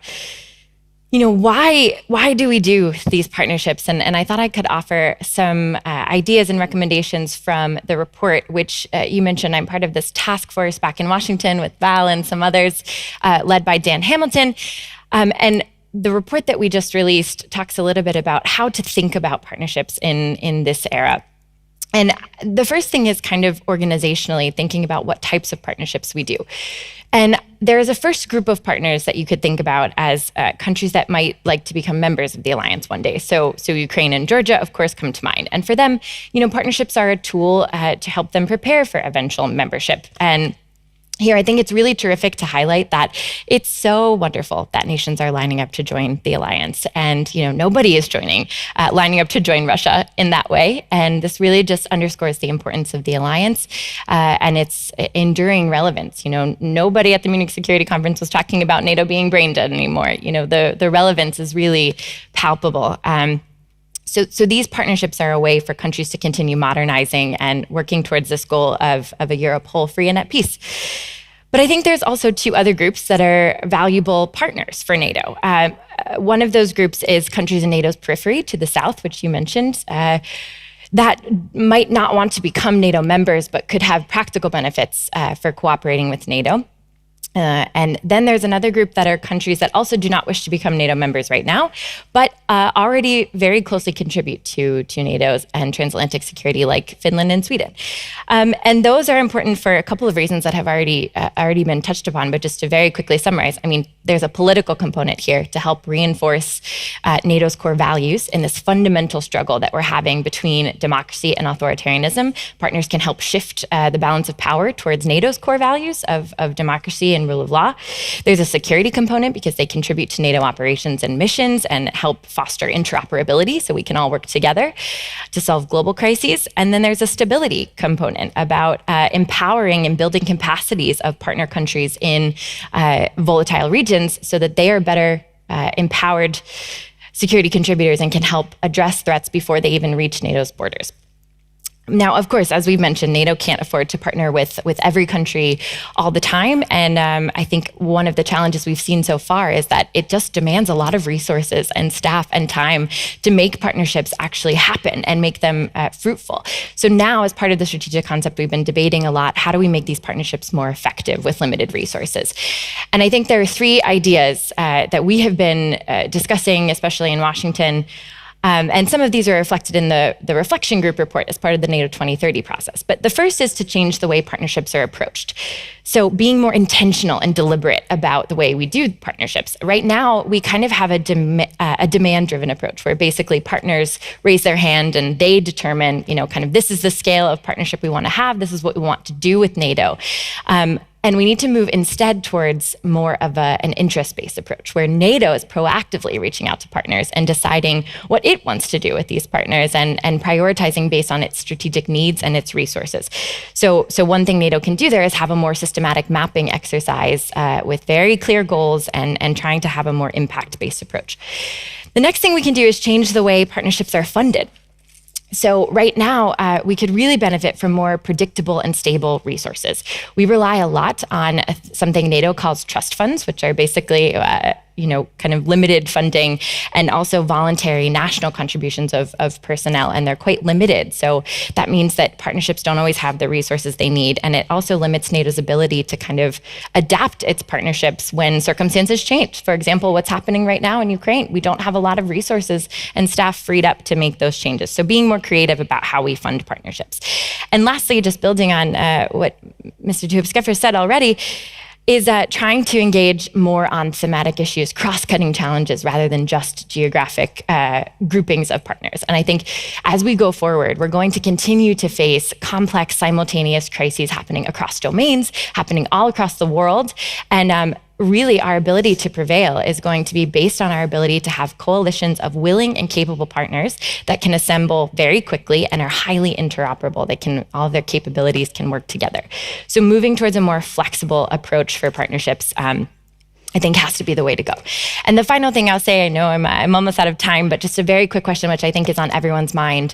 why do we do these partnerships? And I thought I could offer some ideas and recommendations from the report, which you mentioned. I'm part of this task force back in Washington with Val and some others, led by Dan Hamilton. And the report that we just released talks a little bit about how to think about partnerships in this era. And the first thing is kind of organizationally thinking about what types of partnerships we do. And there is a first group of partners that you could think about as countries that might like to become members of the alliance one day. So Ukraine and Georgia, of course, come to mind. And for them, partnerships are a tool to help them prepare for eventual membership. And here, I think it's really terrific to highlight that it's so wonderful that nations are lining up to join the alliance. And, nobody is lining up to join Russia in that way. And this really just underscores the importance of the alliance and its enduring relevance. Nobody at the Munich Security Conference was talking about NATO being brain dead anymore. The relevance is really palpable. So these partnerships are a way for countries to continue modernizing and working towards this goal of a Europe whole, free, and at peace. But I think there's also two other groups that are valuable partners for NATO. One of those groups is countries in NATO's periphery to the south, which you mentioned, that might not want to become NATO members, but could have practical benefits for cooperating with NATO. And then there's another group that are countries that also do not wish to become NATO members right now, but already very closely contribute to NATO's and transatlantic security, like Finland and Sweden. And those are important for a couple of reasons that have already been touched upon, but just to very quickly summarize, there's a political component here to help reinforce NATO's core values in this fundamental struggle that we're having between democracy and authoritarianism. Partners can help shift the balance of power towards NATO's core values of democracy and rule of law. There's a security component because they contribute to NATO operations and missions and help foster interoperability so we can all work together to solve global crises. And then there's a stability component about empowering and building capacities of partner countries in volatile regions so that they are better empowered security contributors and can help address threats before they even reach NATO's borders. Now, of course, as we've mentioned, NATO can't afford to partner with every country all the time. And I think one of the challenges we've seen so far is that it just demands a lot of resources and staff and time to make partnerships actually happen and make them fruitful. So now, as part of the strategic concept, we've been debating a lot, how do we make these partnerships more effective with limited resources? And I think there are three ideas that we have been discussing, especially in Washington. And some of these are reflected in the Reflection Group report as part of the NATO 2030 process. But the first is to change the way partnerships are approached. So being more intentional and deliberate about the way we do partnerships. Right now, we kind of have a demand-driven approach where basically partners raise their hand and they determine, kind of this is the scale of partnership we want to have. This is what we want to do with NATO. And we need to move instead towards more of an interest-based approach where NATO is proactively reaching out to partners and deciding what it wants to do with these partners and prioritizing based on its strategic needs and its resources. So one thing NATO can do there is have a more systematic mapping exercise with very clear goals and trying to have a more impact-based approach. The next thing we can do is change the way partnerships are funded. So right now, we could really benefit from more predictable and stable resources. We rely a lot on something NATO calls trust funds, which are basically kind of limited funding and also voluntary national contributions of personnel, and they're quite limited. So that means that partnerships don't always have the resources they need, and it also limits NATO's ability to kind of adapt its partnerships when circumstances change. For example, what's happening right now in Ukraine, we don't have a lot of resources and staff freed up to make those changes. So being more creative about how we fund partnerships. And lastly, just building on what Mr. Tuhub-Skeffer said already, is trying to engage more on thematic issues, cross-cutting challenges, rather than just geographic groupings of partners. And I think as we go forward, we're going to continue to face complex, simultaneous crises happening across domains, happening all across the world. And really, our ability to prevail is going to be based on our ability to have coalitions of willing and capable partners that can assemble very quickly and are highly interoperable. All of their capabilities can work together. So moving towards a more flexible approach for partnerships, I think has to be the way to go. And the final thing I'll say, I know I'm almost out of time, but just a very quick question, which I think is on everyone's mind.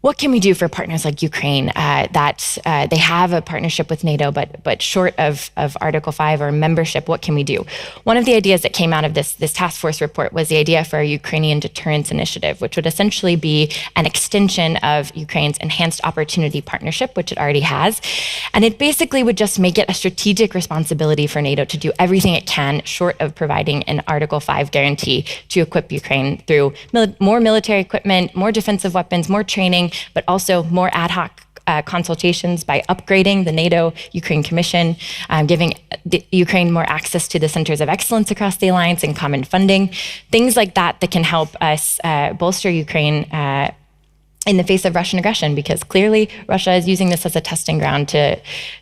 What can we do for partners like Ukraine that they have a partnership with NATO, but short of Article 5 or membership, what can we do? One of the ideas that came out of this task force report was the idea for a Ukrainian deterrence initiative, which would essentially be an extension of Ukraine's enhanced opportunity partnership, which it already has. And it basically would just make it a strategic responsibility for NATO to do everything it can short of providing an Article 5 guarantee to equip Ukraine through more military equipment, more defensive weapons, more training, but also more ad hoc consultations by upgrading the NATO Ukraine Commission, giving Ukraine more access to the centers of excellence across the alliance and common funding, things like that can help us bolster Ukraine in the face of Russian aggression, because clearly Russia is using this as a testing ground to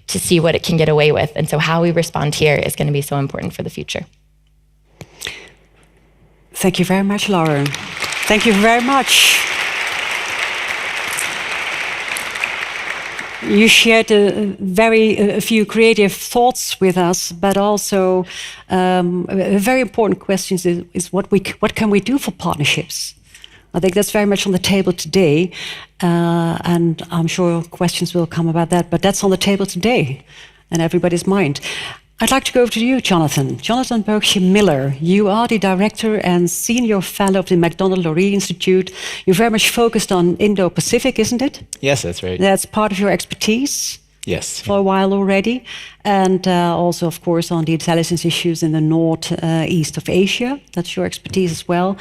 see what it can get away with. And so how we respond here is going to be so important for the future. Thank you very much, Lauren. Thank you very much. You shared a few creative thoughts with us, but also a very important question is what can we do for partnerships? I think that's very much on the table today, and I'm sure questions will come about that, but that's on the table today in everybody's mind. I'd like to go over to you, Jonathan. Jonathan Berkshire-Miller, you are the Director and Senior Fellow of the MacDonald-Laurie Institute. You're very much focused on Indo-Pacific, isn't it? Yes, that's right. That's part of your expertise? Yes. For a while already. And also, of course, on the intelligence issues in the northeast of Asia. That's your expertise as well.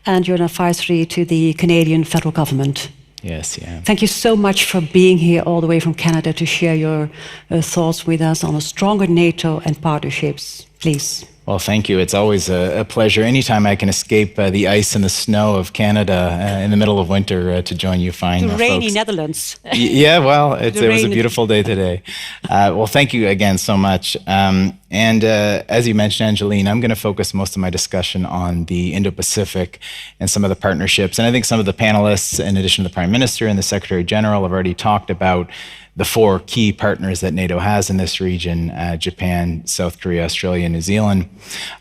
And you're an advisory to the Canadian federal government. Yes, yeah. Thank you so much for being here all the way from Canada to share your thoughts with us on a stronger NATO and partnerships. please. Well, thank you. It's always a pleasure. Anytime I can escape the ice and the snow of Canada in the middle of winter to join you fine The rainy folks. Netherlands. Yeah, well, it was a beautiful day today. Well, thank you again so much. And as you mentioned, Angeline, I'm going to focus most of my discussion on the Indo-Pacific and some of the partnerships. And I think some of the panelists, in addition to the Prime Minister and the Secretary General, have already talked about the 4 key partners that NATO has in this region, Japan, South Korea, Australia, New Zealand.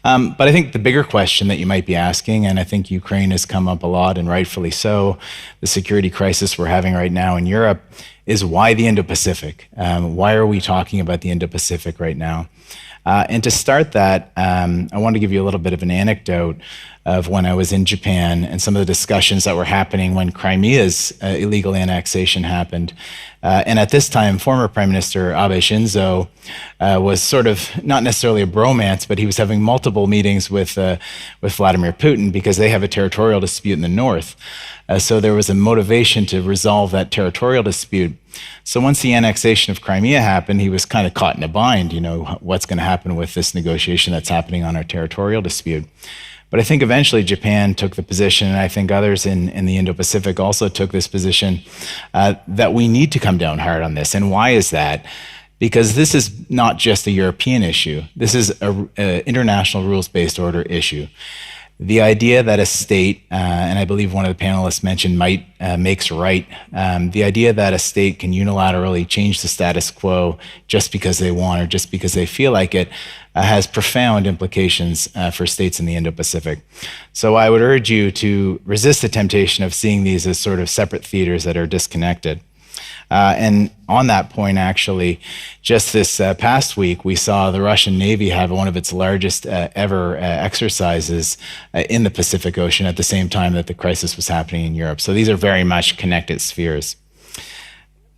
But I think the bigger question that you might be asking, and I think Ukraine has come up a lot, and rightfully so, the security crisis we're having right now in Europe, is why the Indo-Pacific? Why are we talking about the Indo-Pacific right now? And to start that, I want to give you a little bit of an anecdote of when I was in Japan and some of the discussions that were happening when Crimea's illegal annexation happened. And at this time, former Prime Minister Abe Shinzo was sort of not necessarily a bromance, but he was having multiple meetings with Vladimir Putin because they have a territorial dispute in the north. So there was a motivation to resolve that territorial dispute. So once the annexation of Crimea happened, he was kind of caught in a bind, you know, what's going to happen with this negotiation that's happening on our territorial dispute. But I think eventually Japan took the position, and I think others in the Indo-Pacific also took this position, that we need to come down hard on this. And why is that? Because this is not just a European issue. This is an international rules-based order issue. The idea that a state, and I believe one of the panelists mentioned might makes right, the idea that a state can unilaterally change the status quo just because they want or just because they feel like it has profound implications for states in the Indo-Pacific. So I would urge you to resist the temptation of seeing these as sort of separate theaters that are disconnected. And on that point, actually, just this past week, we saw the Russian Navy have one of its largest ever exercises in the Pacific Ocean at the same time that the crisis was happening in Europe. So these are very much connected spheres.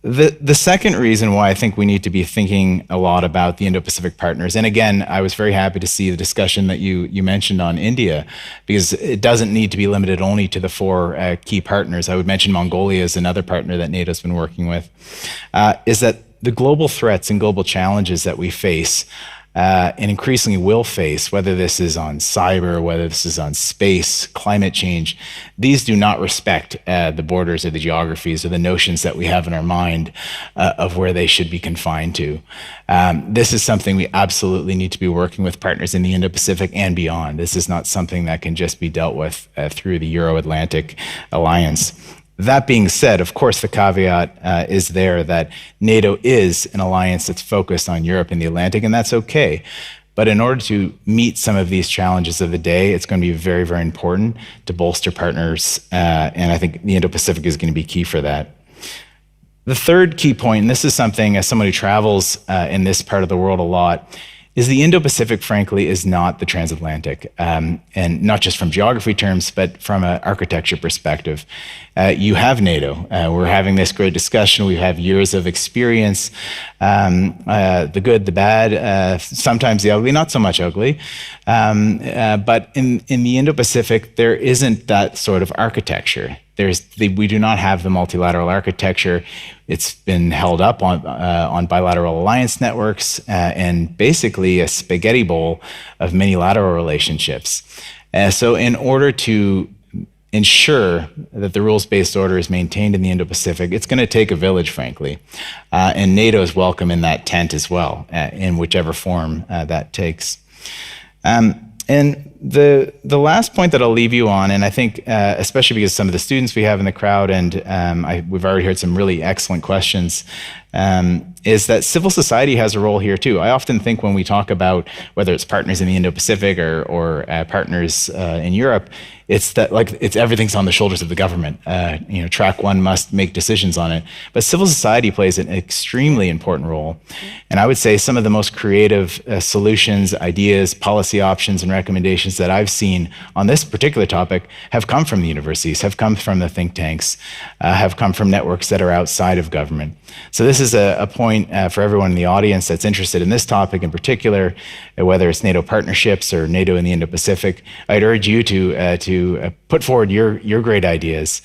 The second reason why I think we need to be thinking a lot about the Indo-Pacific partners, and again, I was very happy to see the discussion that you mentioned on India, because it doesn't need to be limited only to the 4 key partners. I would mention Mongolia as another partner that NATO's been working with, is that the global threats and global challenges that we face and increasingly will face, whether this is on cyber, whether this is on space, climate change, these do not respect the borders or the geographies or the notions that we have in our mind of where they should be confined to. This is something we absolutely need to be working with partners in the Indo-Pacific and beyond. This is not something that can just be dealt with through the Euro-Atlantic Alliance. That being said, of course, the caveat is there that NATO is an alliance that's focused on Europe and the Atlantic, and that's okay. But in order to meet some of these challenges of the day, it's going to be very, very important to bolster partners, and I think the Indo-Pacific is going to be key for that. The third key point, and this is something as someone who travels in this part of the world a lot, is the Indo-Pacific, frankly, is not the transatlantic, and not just from geography terms, but from an architecture perspective. You have NATO. We're having this great discussion. We have years of experience, the good, the bad, sometimes the ugly, not so much ugly. But in the Indo-Pacific, there isn't that sort of architecture. We do not have the multilateral architecture. It's been held up on bilateral alliance networks and basically a spaghetti bowl of many lateral relationships. So in order to ensure that the rules-based order is maintained in the Indo-Pacific, it's going to take a village, frankly. And NATO is welcome in that tent as well, in whichever form that takes. And the last point that I'll leave you on, and I think especially because some of the students we have in the crowd, and we've already heard some really excellent questions, is that civil society has a role here too. I often think when we talk about whether it's partners in the Indo-Pacific or partners in Europe, it's that it's everything's on the shoulders of the government. Track one must make decisions on it. But civil society plays an extremely important role. And I would say some of the most creative solutions, ideas, policy options, and recommendations that I've seen on this particular topic have come from the universities, have come from the think tanks, have come from networks that are outside of government. So this is a point for everyone in the audience that's interested in this topic in particular, whether it's NATO partnerships or NATO in the Indo-Pacific. I'd urge you to put forward your great ideas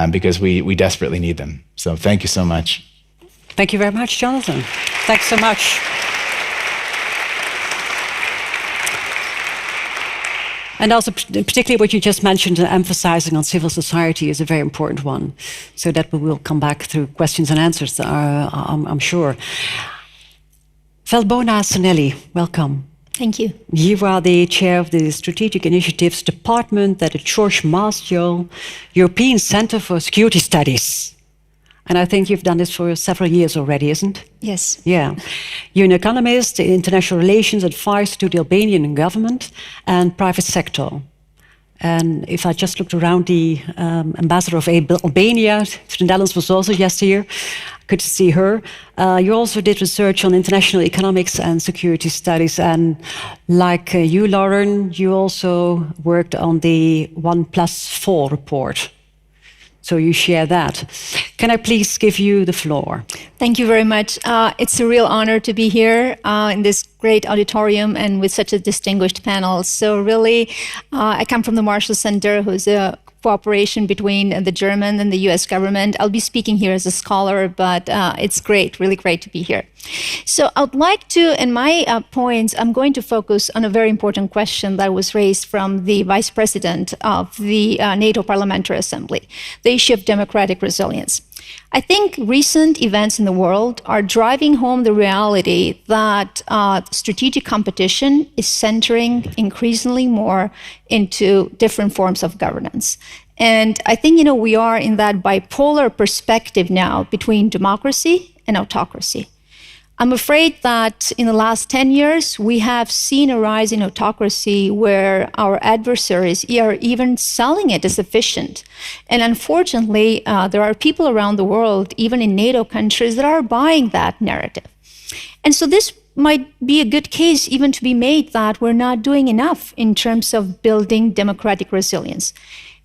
because we desperately need them. So thank you so much. Thank you very much, Jonathan. Thanks so much. And also, particularly what you just mentioned, emphasizing on civil society is a very important one. So that we will come back through questions and answers, I'm sure. Valbona Sanelli, welcome. Thank you. You are the chair of the Strategic Initiatives Department at the George Marshall European Center for Security Studies. And I think you've done this for several years already, isn't it? Yes. Yeah. You're an economist, international relations advisor to the Albanian government and private sector. And if I just looked around, the ambassador of Albania to the Netherlands was also just here. Good to see her. You also did research on international economics and security studies. And like you, Lauren, you also worked on the 1+4 report. So you share that. Can I please give you the floor? Thank you very much. It's a real honor to be here in this great auditorium and with such a distinguished panel. So really, I come from the Marshall Center, who's a cooperation between the German and the US government. I'll be speaking here as a scholar, but it's great, really great to be here. So I'd like to, in my points, I'm going to focus on a very important question that was raised from the Vice President of the NATO Parliamentary Assembly, the issue of democratic resilience. I think recent events in the world are driving home the reality that strategic competition is centering increasingly more into different forms of governance. And I think, we are in that bipolar perspective now between democracy and autocracy. I'm afraid that in the last 10 years, we have seen a rise in autocracy where our adversaries are even selling it as efficient. And unfortunately, there are people around the world, even in NATO countries, that are buying that narrative. And so this might be a good case even to be made that we're not doing enough in terms of building democratic resilience.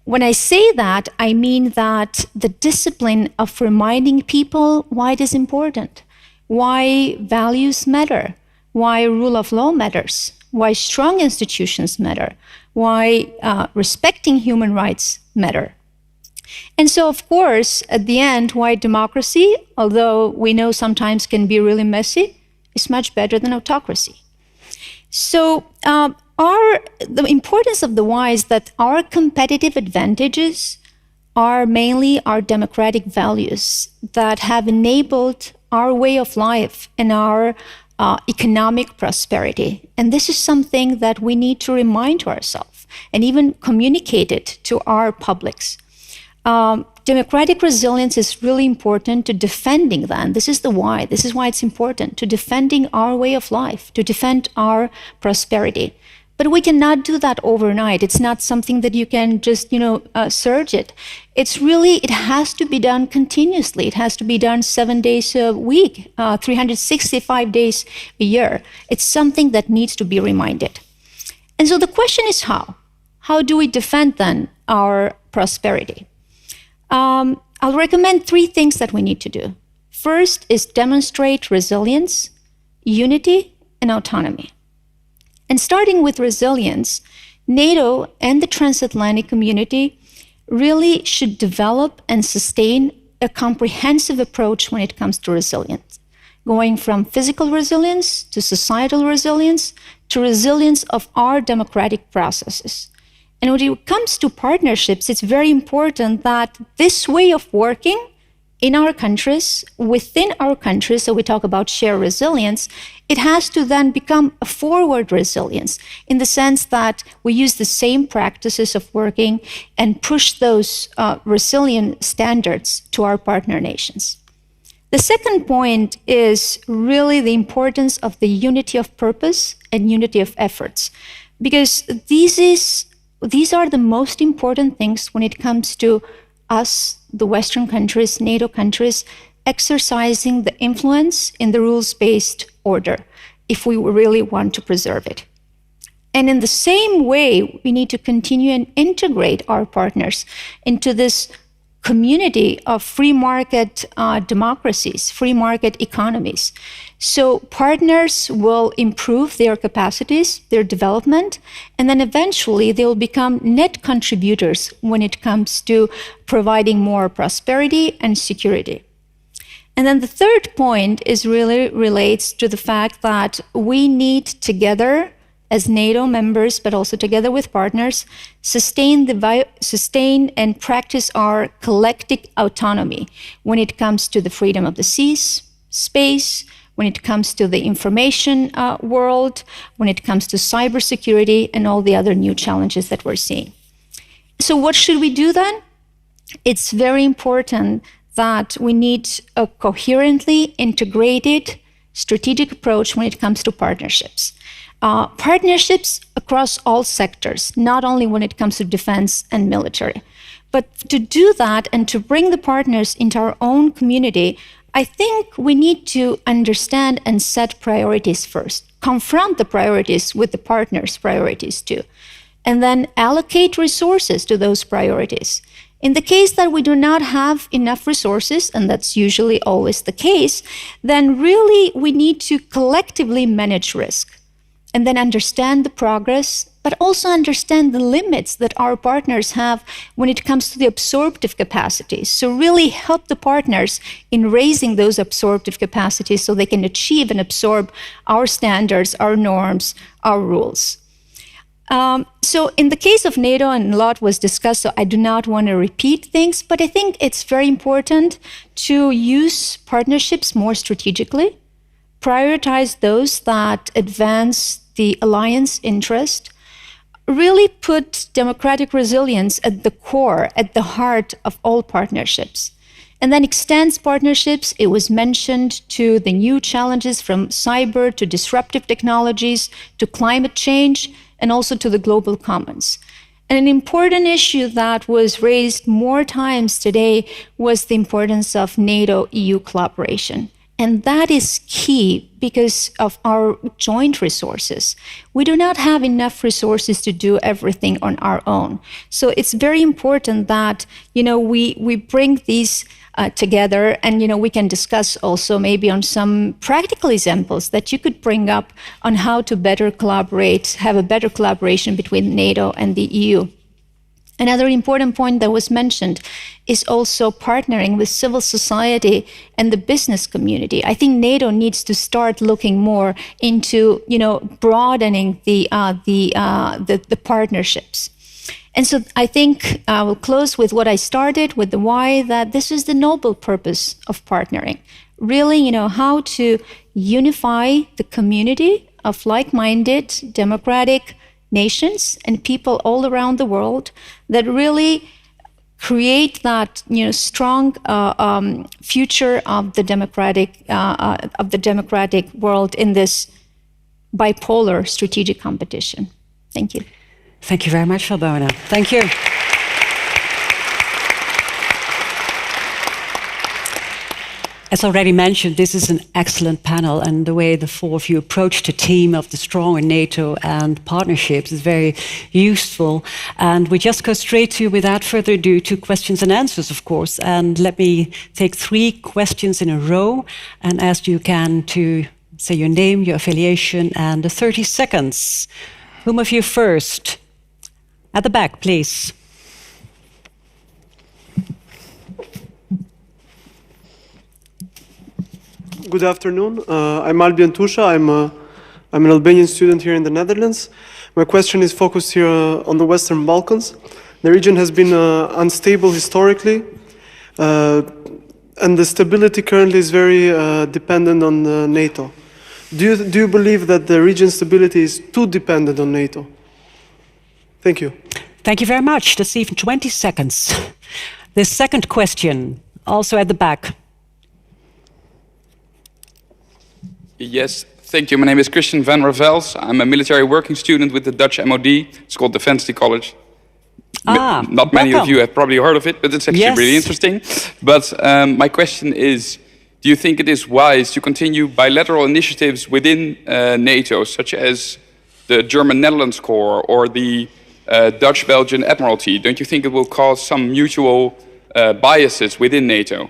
When I say that, I mean that the discipline of reminding people why it is important, why values matter, why rule of law matters, why strong institutions matter, why respecting human rights matter. And so, of course, at the end, why democracy, although we know sometimes can be really messy, is much better than autocracy. So the importance of the why is that our competitive advantages are mainly our democratic values that have enabled our way of life and our economic prosperity. And this is something that we need to remind to ourselves and even communicate it to our publics. Democratic resilience is really important to defending that. This is the why. This is why it's important, to defending our way of life, to defend our prosperity. But we cannot do that overnight. It's not something that you can just, surge it. It has to be done continuously. It has to be done 7 days a week, 365 days a year. It's something that needs to be reminded. And so the question is how? How do we defend then our prosperity? I'll recommend 3 things that we need to do. First is demonstrate resilience, unity, and autonomy. And starting with resilience, NATO and the transatlantic community really should develop and sustain a comprehensive approach when it comes to resilience, going from physical resilience to societal resilience to resilience of our democratic processes. And when it comes to partnerships, it's very important that this way of working in our countries, within our countries, so we talk about shared resilience, it has to then become a forward resilience in the sense that we use the same practices of working and push those resilient standards to our partner nations. The second point is really the importance of the unity of purpose and unity of efforts, because these are the most important things when it comes to us, the Western countries, NATO countries, exercising the influence in the rules-based order, if we really want to preserve it. And in the same way, we need to continue and integrate our partners into this community of free market democracies, free market economies. So partners will improve their capacities, their development, and then eventually they will become net contributors when it comes to providing more prosperity and security. And then the third point is really relates to the fact that we need together as NATO members, but also together with partners, sustain and practice our collective autonomy when it comes to the freedom of the seas, space, when it comes to the information world, when it comes to cybersecurity, and all the other new challenges that we're seeing. So what should we do then? It's very important that we need a coherently integrated strategic approach when it comes to partnerships. Partnerships across all sectors, not only when it comes to defense and military. But to do that and to bring the partners into our own community, I think we need to understand and set priorities first, confront the priorities with the partners' priorities too, and then allocate resources to those priorities. In the case that we do not have enough resources, and that's usually always the case, then really we need to collectively manage risk and then understand the progress, but also understand the limits that our partners have when it comes to the absorptive capacities. So really help the partners in raising those absorptive capacities so they can achieve and absorb our standards, our norms, our rules. So in the case of NATO, and a lot was discussed, so I do not want to repeat things, but I think it's very important to use partnerships more strategically, prioritize those that advance the alliance interest, really put democratic resilience at the core, at the heart of all partnerships, and then extends partnerships, it was mentioned, to the new challenges from cyber to disruptive technologies to climate change, and also to the global commons. And an important issue that was raised more times today was the importance of NATO EU collaboration. And that is key because of our joint resources. We do not have enough resources to do everything on our own. So it's very important that, we bring these together, and we can discuss also maybe on some practical examples that you could bring up on how to better collaborate, have a better collaboration between NATO and the EU. Another important point that was mentioned is also partnering with civil society and the business community. I think NATO needs to start looking more into, broadening the partnerships. And so I think I will close with what I started with, the why, that this is the noble purpose of partnering. Really, how to unify the community of like-minded, democratic nations and people all around the world that really create that strong future of the democratic world in this bipolar strategic competition. Thank you. Thank you very much, Albona. Thank you. As already mentioned, this is an excellent panel, and the way the four of you approached the theme of the strong in NATO and partnerships is very useful. And we just go straight to, without further ado, to questions and answers, of course. And let me take 3 questions in a row and ask you again to say your name, your affiliation, and the 30 seconds. Whom of you first? At the back, please. Good afternoon. I'm Albion Tusha. I'm an Albanian student here in the Netherlands. My question is focused here on the Western Balkans. The region has been unstable historically, and the stability currently is very dependent on NATO. Do you believe that the region's stability is too dependent on NATO? Thank you. Thank you very much. That's even 20 seconds. The second question, also at the back. Yes, thank you. My name is Christian van Ravels. I'm a military working student with the Dutch MOD. It's called Defense College. Not many of you have probably heard of it, but it's actually really interesting. But my question is, do you think it is wise to continue bilateral initiatives within NATO, such as the German-Netherlands Corps or the Dutch-Belgian Admiralty? Don't you think it will cause some mutual biases within NATO?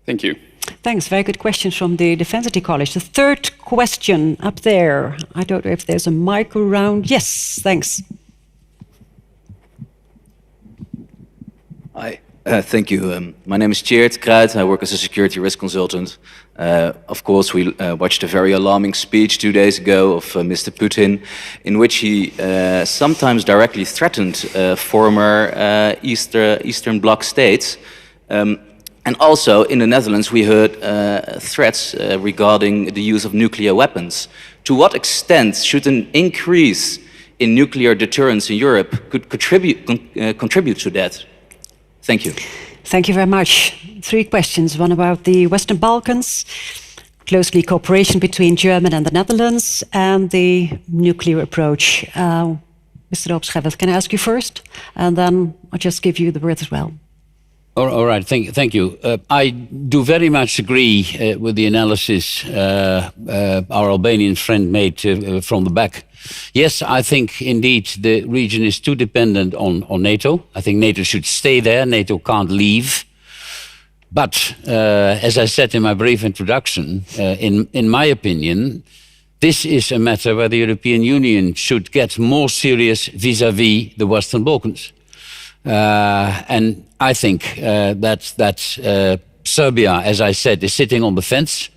Thank you. Thanks. Very good questions from the Defense College. The third question up there. I don't know if there's a mic around. Yes, thanks. Hi, thank you. My name is Tjeerd Kruid. I work as a security risk consultant. Of course, we watched a very alarming speech 2 days ago of Mr. Putin, in which he sometimes directly threatened former Eastern Bloc states. And also, in the Netherlands, we heard threats regarding the use of nuclear weapons. To what extent should an increase in nuclear deterrence in Europe could contribute to that? Thank you. Thank you very much. 3 questions. One about the Western Balkans, closely cooperation between Germany and the Netherlands, and the nuclear approach. Mr. Opschevers, can I ask you first? And then I'll just give you the word as well. All right, thank you. I do very much agree with the analysis our Albanian friend made from the back. Yes, I think indeed the region is too dependent on NATO. I think NATO should stay there. NATO can't leave. But as I said in my brief introduction, in my opinion, this is a matter where the European Union should get more serious vis-à-vis the Western Balkans. And I think that Serbia, as I said, is sitting on the fence.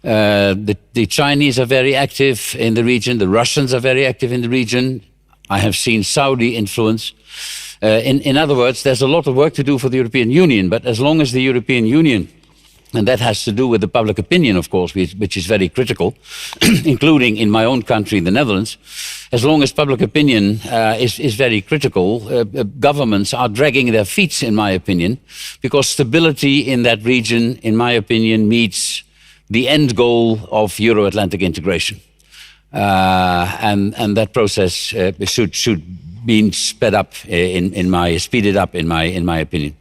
The Chinese are very active in the region. The Russians are very active in the region. I have seen Saudi influence. In other words, there's a lot of work to do for the European Union. But as long as the European Union, and that has to do with the public opinion, of course, which is very critical, including in my own country, the Netherlands. As long as public opinion is very critical, governments are dragging their feet, in my opinion, because stability in that region, in my opinion, meets the end goal of Euro-Atlantic integration. And that process should be speeded up, in my opinion.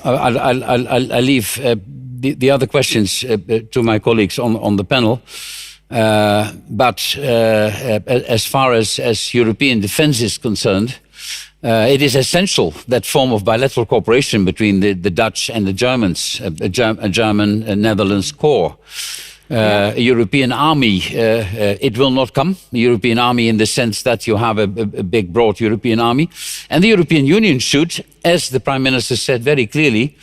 I'll leave the other questions to my colleagues on the panel. But as far as European defense is concerned, it is essential that form of bilateral cooperation between the Dutch and the Germans, a German-Netherlands core. A European army, it will not come. A European army in the sense that you have a big, broad European army. And the European Union should, as the Prime Minister said very clearly,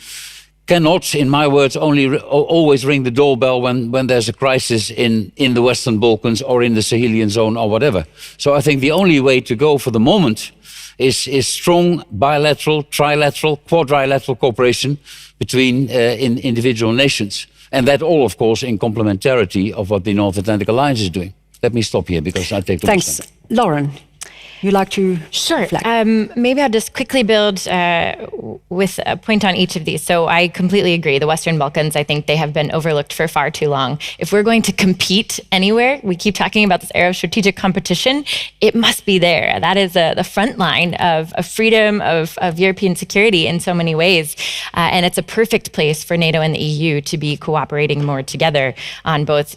cannot, in my words, always ring the doorbell when there's a crisis in the Western Balkans or in the Sahelian zone or whatever. So I think the only way to go for the moment is strong bilateral, trilateral, quadrilateral cooperation between individual nations. And that all, of course, in complementarity of what the North Atlantic Alliance is doing. Let me stop here because I take too much time. Thanks. Lauren, you like to? Sure. Maybe I'll just quickly build with a point on each of these. So I completely agree. The Western Balkans, I think they have been overlooked for far too long. If we're going to compete anywhere, we keep talking about this era of strategic competition, it must be there. That is the front line of freedom, of European security in so many ways. And it's a perfect place for NATO and the EU to be cooperating more together on both,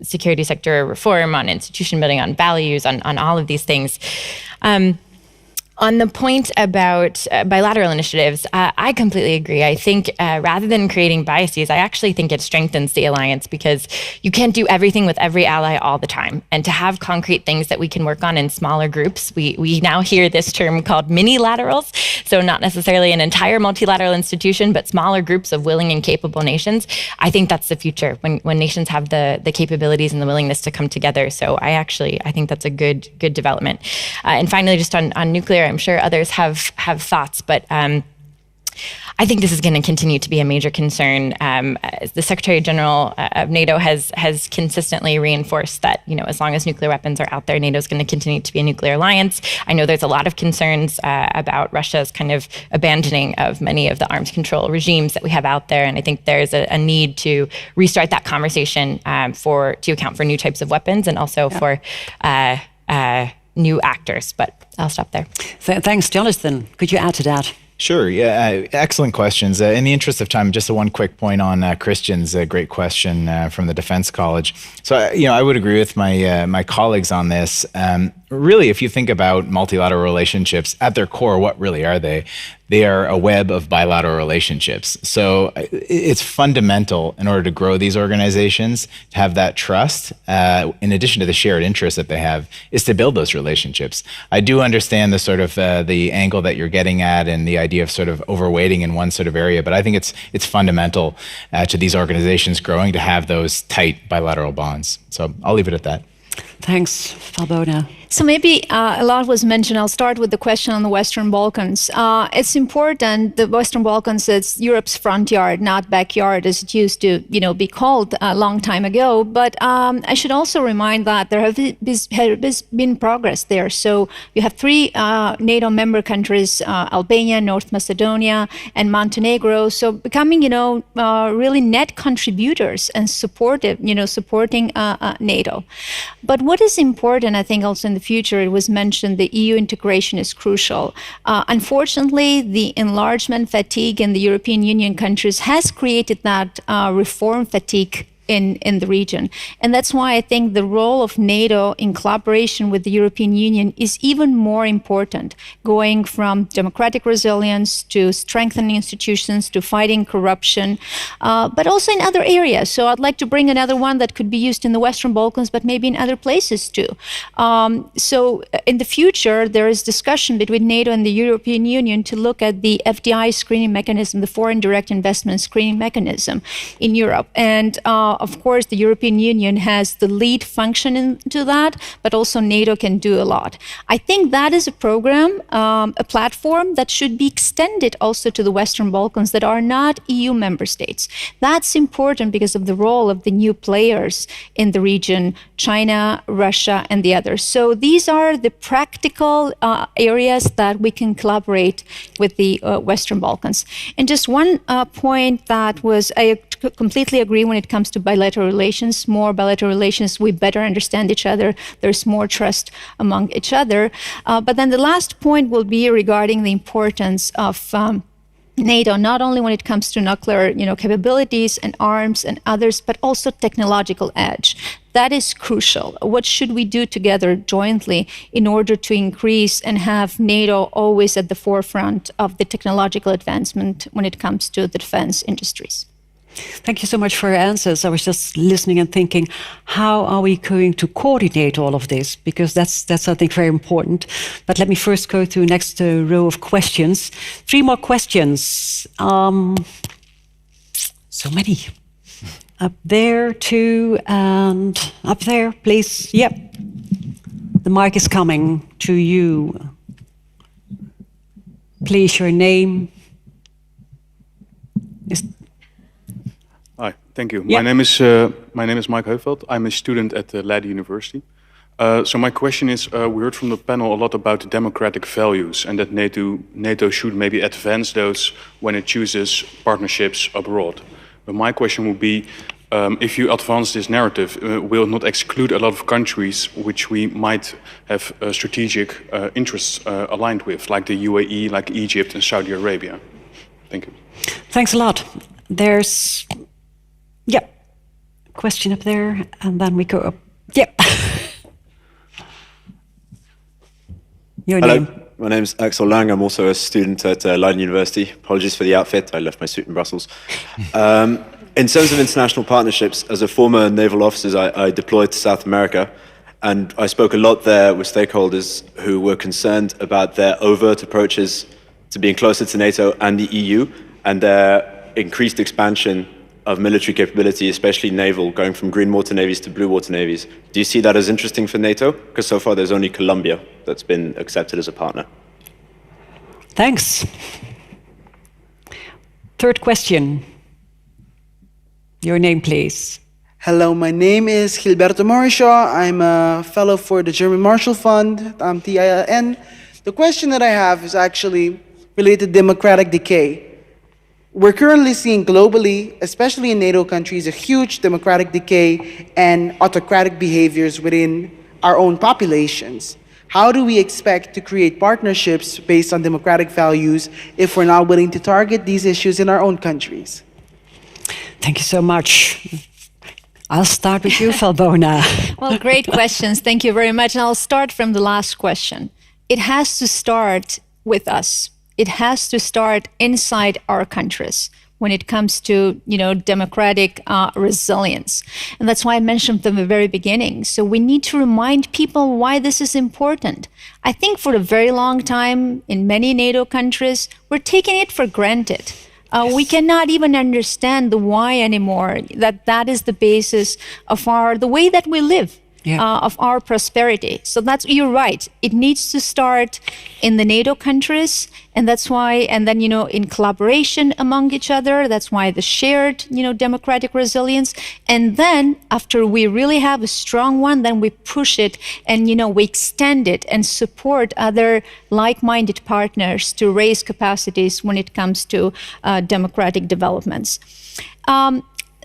security sector reform, on institution building, on values, on all of these things. On the point about bilateral initiatives, I completely agree. I think rather than creating biases, I actually think it strengthens the alliance because you can't do everything with every ally all the time. And to have concrete things that we can work on in smaller groups, we now hear this term called mini-laterals. So not necessarily an entire multilateral institution, but smaller groups of willing and capable nations. I think that's the future when nations have the capabilities and the willingness to come together. So I think that's a good development. And finally, just on nuclear, I'm sure others have thoughts, but I think this is going to continue to be a major concern. The Secretary General of NATO has consistently reinforced that, as long as nuclear weapons are out there, NATO is going to continue to be a nuclear alliance. I know there's a lot of concerns about Russia's kind of abandoning of many of the arms control regimes that we have out there, and I think there's a need to restart that conversation to account for new types of weapons and also for new actors. But I'll stop there. Thanks, Jonathan. Could you add to that? Sure. Yeah. Excellent questions. In the interest of time, just one quick point on Christian's great question from the Defense College. So, I would agree with my colleagues on this. Really, if you think about multilateral relationships, at their core, what really are they? they are a web of bilateral relationships. So it's fundamental in order to grow these organizations to have that trust, in addition to the shared interests that they have, is to build those relationships. I do understand the sort of the angle that you're getting at and the idea of sort of overweighting in one sort of area, but I think it's fundamental to these organizations growing to have those tight bilateral bonds. So I'll leave it at that. Thanks, Fabona. So maybe a lot was mentioned. I'll start with the question on the Western Balkans. It's important, the Western Balkans is Europe's front yard, not backyard, as it used to, be called a long time ago. But I should also remind that there has been progress there. So you have 3 NATO member countries, Albania, North Macedonia, and Montenegro. So becoming, really net contributors and supporting NATO. But what is important, I think, also in the future, it was mentioned the EU integration is crucial. Unfortunately, the enlargement fatigue in the European Union countries has created that reform fatigue in the region. And that's why I think the role of NATO in collaboration with the European Union is even more important, going from democratic resilience to strengthening institutions to fighting corruption, but also in other areas. So I'd like to bring another one that could be used in the Western Balkans, but maybe in other places too. So in the future, there is discussion between NATO and the European Union to look at the FDI screening mechanism, the foreign direct investment screening mechanism in Europe. And of course, the European Union has the lead function into that, but also NATO can do a lot. I think that is a program, a platform that should be extended also to the Western Balkans that are not EU member states. That's important because of the role of the new players in the region, China, Russia, and the others. So these are the practical areas that we can collaborate with the Western Balkans. And just one point that was, I completely agree when it comes to bilateral relations. More bilateral relations, we better understand each other. There's more trust among each other. But then the last point will be regarding the importance of NATO, not only when it comes to nuclear, capabilities and arms and others, but also technological edge. That is crucial. What should we do together jointly in order to increase and have NATO always at the forefront of the technological advancement when it comes to the defense industries? Thank you so much for your answers. I was just listening and thinking, how are we going to coordinate all of this? Because that's I think, very important. But let me first go to the next row of questions. 3 more questions. So many. Up there, 2, and up there, please. Yep. The mic is coming to you. Please, your name. Hi, thank you. Yeah. My name is Mike Heuveld. I'm a student at Leiden University. So my question is, we heard from the panel a lot about democratic values and that NATO should maybe advance those when it chooses partnerships abroad. But my question would be, if you advance this narrative, will it not exclude a lot of countries which we might have strategic interests aligned with, like the UAE, like Egypt and Saudi Arabia? Thank you. Thanks a lot. There's, question up there, and then we go up. Your Hello, name. my name is Axel Lang. I'm also a student at Leiden University. Apologies for the outfit. I left my suit in Brussels. In terms of international partnerships, as a former naval officer, I deployed to South America, and I spoke a lot there with stakeholders who were concerned about their overt approaches to being closer to NATO and the EU, and their increased expansion of military capability, especially naval, going from green water navies to blue water navies. Do you see that as interesting for NATO? Because so far there's only Colombia that's been accepted as a partner. Thanks. 3rd question. Your name, please. Hello, my name is Gilberto Morishaw. I'm a fellow for the German Marshall Fund, TILN. The question that I have is actually related to democratic decay. We're currently seeing globally, especially in NATO countries, a huge democratic decay and autocratic behaviors within our own populations. How do we expect to create partnerships based on democratic values if we're not willing to target these issues in our own countries? Thank you so much. I'll start with you, Falbona. Well, great questions. Thank you very much. And I'll start from the last question. It has to start with us. it has to start inside our countries when it comes to, democratic resilience. And that's why I mentioned from the very beginning. So we need to remind people why this is important. I think for a very long time in many NATO countries, we're taking it for granted. We cannot even understand the why anymore, that is the basis of the way that we live. Of our prosperity. So you're right. It needs to start in the NATO countries, and that's why, and then, in collaboration among each other, that's why the shared, democratic resilience. And then after we really have a strong one, then we push it and, we extend it and support other like-minded partners to raise capacities when it comes to democratic developments.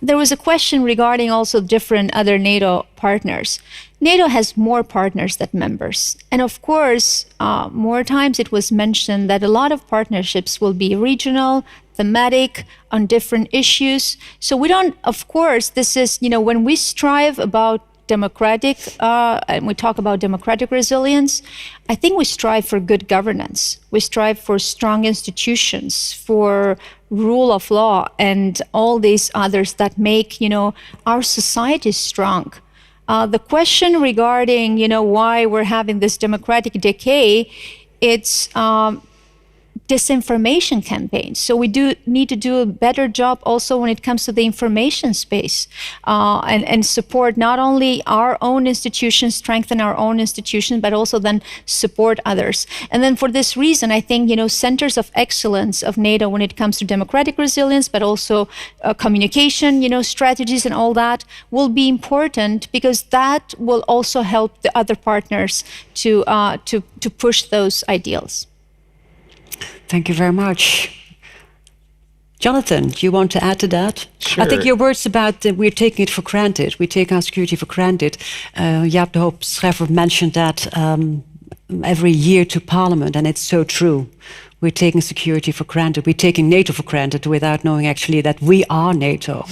There was a question regarding also different other NATO partners. NATO has more partners than members. And of course, more times it was mentioned that a lot of partnerships will be regional, thematic, on different issues. So we don't, of course, this is, when we strive about democratic, and we talk about democratic resilience, I think we strive for good governance. We strive for strong institutions, for rule of law, and all these others that make, our society strong. The question regarding, why we're having this democratic decay, it's disinformation campaigns. So we do need to do a better job also when it comes to the information space, and support not only our own institutions, strengthen our own institutions, but also then support others. And then for this reason, I think, centers of excellence of NATO when it comes to democratic resilience, but also communication, strategies and all that will be important, because that will also help the other partners to push those ideals. Thank you very much. Jonathan, do you want to add to that? Sure. I think your words about we're taking it for granted. We take our security for granted. Jaap de Hoop Scheffer mentioned that every year to Parliament, and it's so true. We're taking security for granted. We're taking NATO for granted without knowing actually that we are NATO.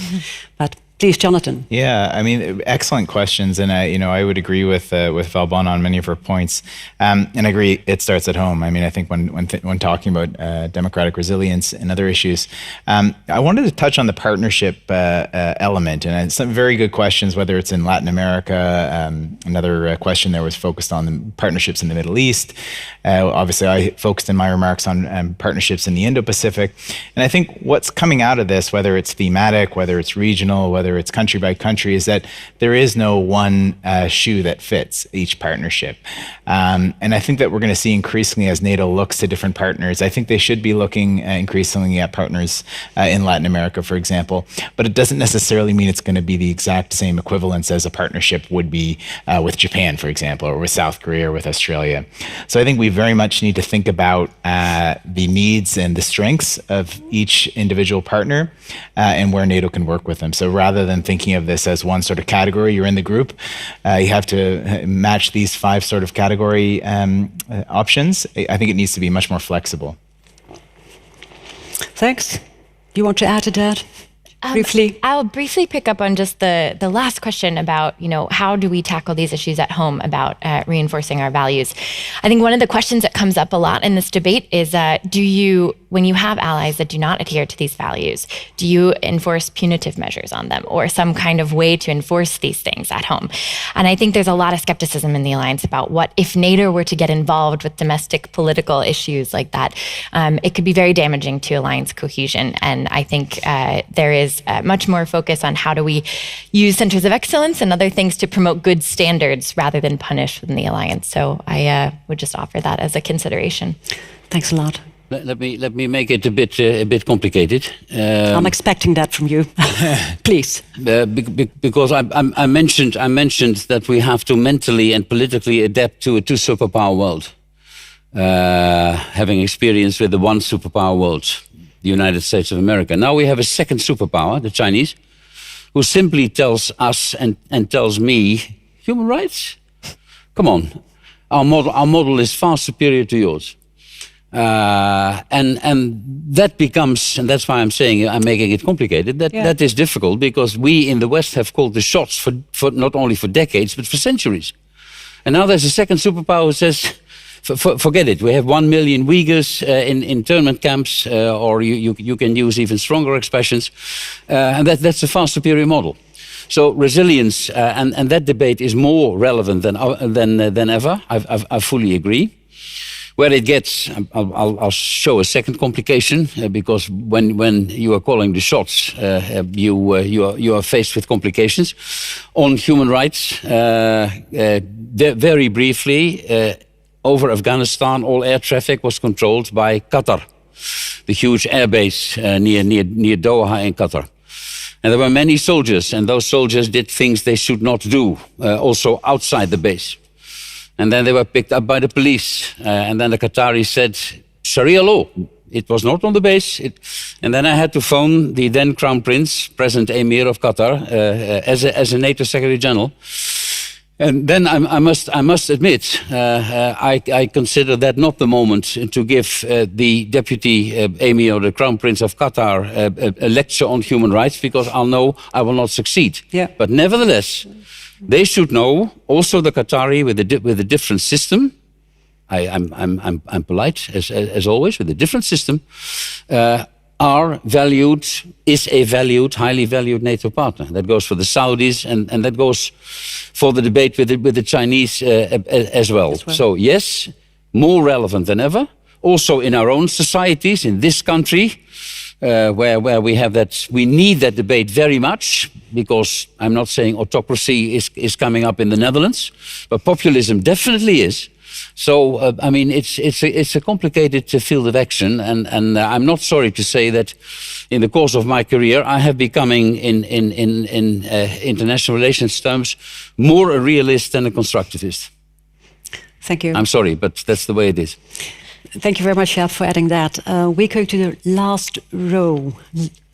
But please, Jonathan. Yeah, I mean, excellent questions, and I would agree with Valbon on many of her points, and I agree it starts at home. I mean, I think when talking about democratic resilience and other issues, I wanted to touch on the partnership element, and some very good questions, whether it's in Latin America. Another question there was focused on the partnerships in the Middle East. Obviously, I focused in my remarks on partnerships in the Indo-Pacific, and I think what's coming out of this, whether it's thematic, whether it's regional, whether it's country by country, is that there is no one shoe that fits each partnership. And I think that we're going to see increasingly as NATO looks to different partners. I think they should be looking increasingly at partners in Latin America, for example, but it doesn't necessarily mean it's going to be the exact same equivalence as a partnership would be with Japan, for example, or with South Korea or with Australia. So I think we very much need to think about the needs and the strengths of each individual partner and where NATO can work with them. So rather than thinking of this as one sort of category, you're in the group, you have to match these 5 sort of category options. I think it needs to be much more flexible. Thanks. You want to add to that? Briefly. I'll briefly pick up on just the last question about, how do we tackle these issues at home about reinforcing our values? I think one of the questions that comes up a lot in this debate is, when you have allies that do not adhere to these values, do you enforce punitive measures on them or some kind of way to enforce these things at home? And I think there's a lot of skepticism in the alliance about what if NATO were to get involved with domestic political issues like that. It could be very damaging to alliance cohesion. And I think there is much more focus on how do we use centers of excellence and other things to promote good standards rather than punish within the alliance. So I would just offer that as a consideration. Thanks a lot. Let me make it a bit complicated. I'm expecting that from you. Please. Because I mentioned that we have to mentally and politically adapt to a 2 superpower world. Having experience with the 1 superpower world, the United States of America. Now we have a 2nd superpower, the Chinese, who simply tells us and tells me, human rights? Come on, our model is far superior to yours. And that becomes, and that's why I'm saying I'm making it complicated, that is difficult because we in the West have called the shots for not only for decades, but for centuries. And now there's a 2nd superpower who says, Forget it. We have 1 million Uyghurs in internment camps, or you can use even stronger expressions, and that's a far superior model. So resilience and that debate is more relevant than ever. I fully agree. Where it gets, I'll show a second complication because when you are calling the shots, you are faced with complications on human rights. Very briefly, over Afghanistan, all air traffic was controlled by Qatar, the huge airbase near Doha in Qatar. And there were many soldiers, and those soldiers did things they should not do, also outside the base. And then they were picked up by the police. And then the Qataris said, Sharia law. It was not on the base. And then I had to phone the then Crown Prince, present Emir of Qatar, as a NATO Secretary General. And then I must admit, I consider that not the moment to give the Deputy Emir or the Crown Prince of Qatar a lecture on human rights, because I'll know I will not succeed. Yeah. But nevertheless, they should know, also the Qatari with a different system. I'm polite as always, with a different system. Is a valued, highly valued NATO partner. That goes for the Saudis and that goes for the debate with the Chinese as well. So yes, more relevant than ever. Also in our own societies, in this country, where we have that, we need that debate very much, because I'm not saying autocracy is coming up in the Netherlands, but populism definitely is. So, I mean, it's a complicated field of action, and I'm not sorry to say that in the course of my career, I have becoming, in international relations terms, more a realist than a constructivist. Thank you. I'm sorry, but that's the way it is. Thank you very much, Jaap, for adding that. We go to the last row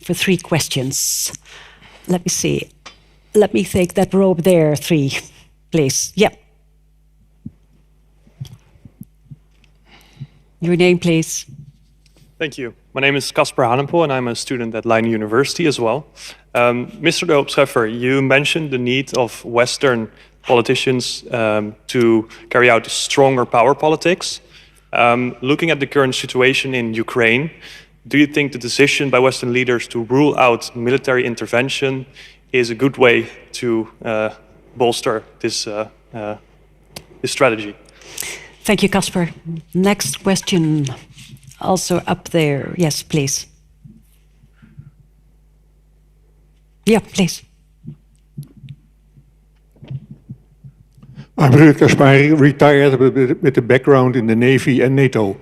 for 3 questions. Let me see. Let me take that row there, 3, please. Yeah. Your name, please. Thank you. My name is Casper Hanempel, and I'm a student at Leiden University as well. Mr. de Hoop Scheffer, you mentioned the need of Western politicians to carry out stronger power politics. Looking at the current situation in Ukraine, do you think the decision by Western leaders to rule out military intervention is a good way to bolster this strategy? Thank you, Casper. Next question, also up there. Yes, please. Yeah, please. I'm Ruud Kaspari, retired with a background in the Navy and NATO.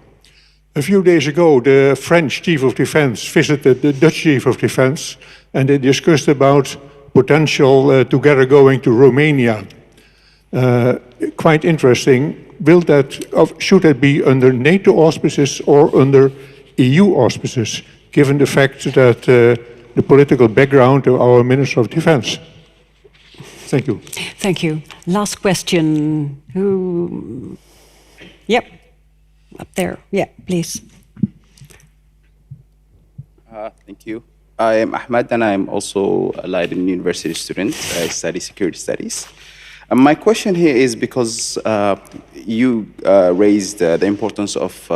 A few days ago, the French Chief of Defense visited the Dutch Chief of Defense, and they discussed about potential together going to Romania. Quite interesting. Should it be under NATO auspices or under EU auspices, given the fact that the political background of our Minister of Defense? Thank you. Thank you. Last question. Who? Yep. Up there. Yeah, please. Thank you. I am Ahmed, and I'm also a Leiden University student. I study security studies. My question here is because you raised the importance of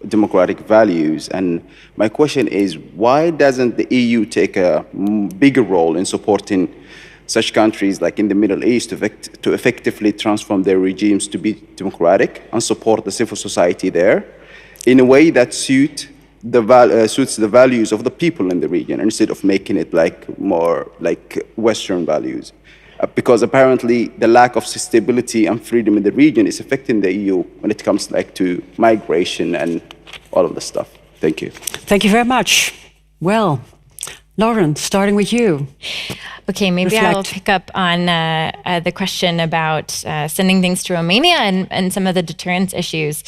democratic values, and my question is, why doesn't the EU take a bigger role in supporting such countries like in the Middle East to effectively transform their regimes to be democratic and support the civil society there in a way that suits the values of the people in the region, instead of making it like more like Western values? Because apparently the lack of stability and freedom in the region is affecting the EU when it comes like to migration and all of the stuff. Thank you. Thank you very much. Well, Lauren, starting with you. Okay, maybe I'll pick up on the question about sending things to Romania and some of the deterrence issues.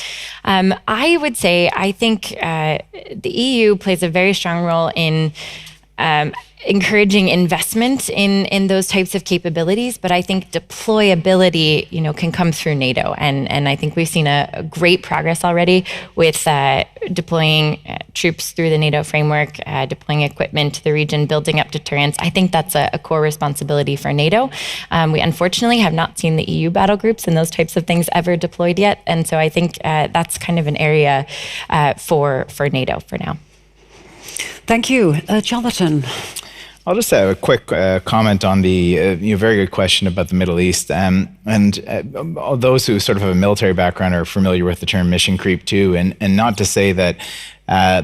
I would say I think the EU plays a very strong role in encouraging investment in those types of capabilities, but I think deployability, can come through NATO, and I think we've seen a great progress already with deploying troops through the NATO framework, deploying equipment to the region, building up deterrence. I think that's a core responsibility for NATO. We unfortunately have not seen the EU battle groups and those types of things ever deployed yet, and so I think that's kind of an area for NATO for now. Thank you. Jonathan. I'll just have a quick comment on the very good question about the Middle East. And those who sort of have a military background are familiar with the term mission creep too. And not to say that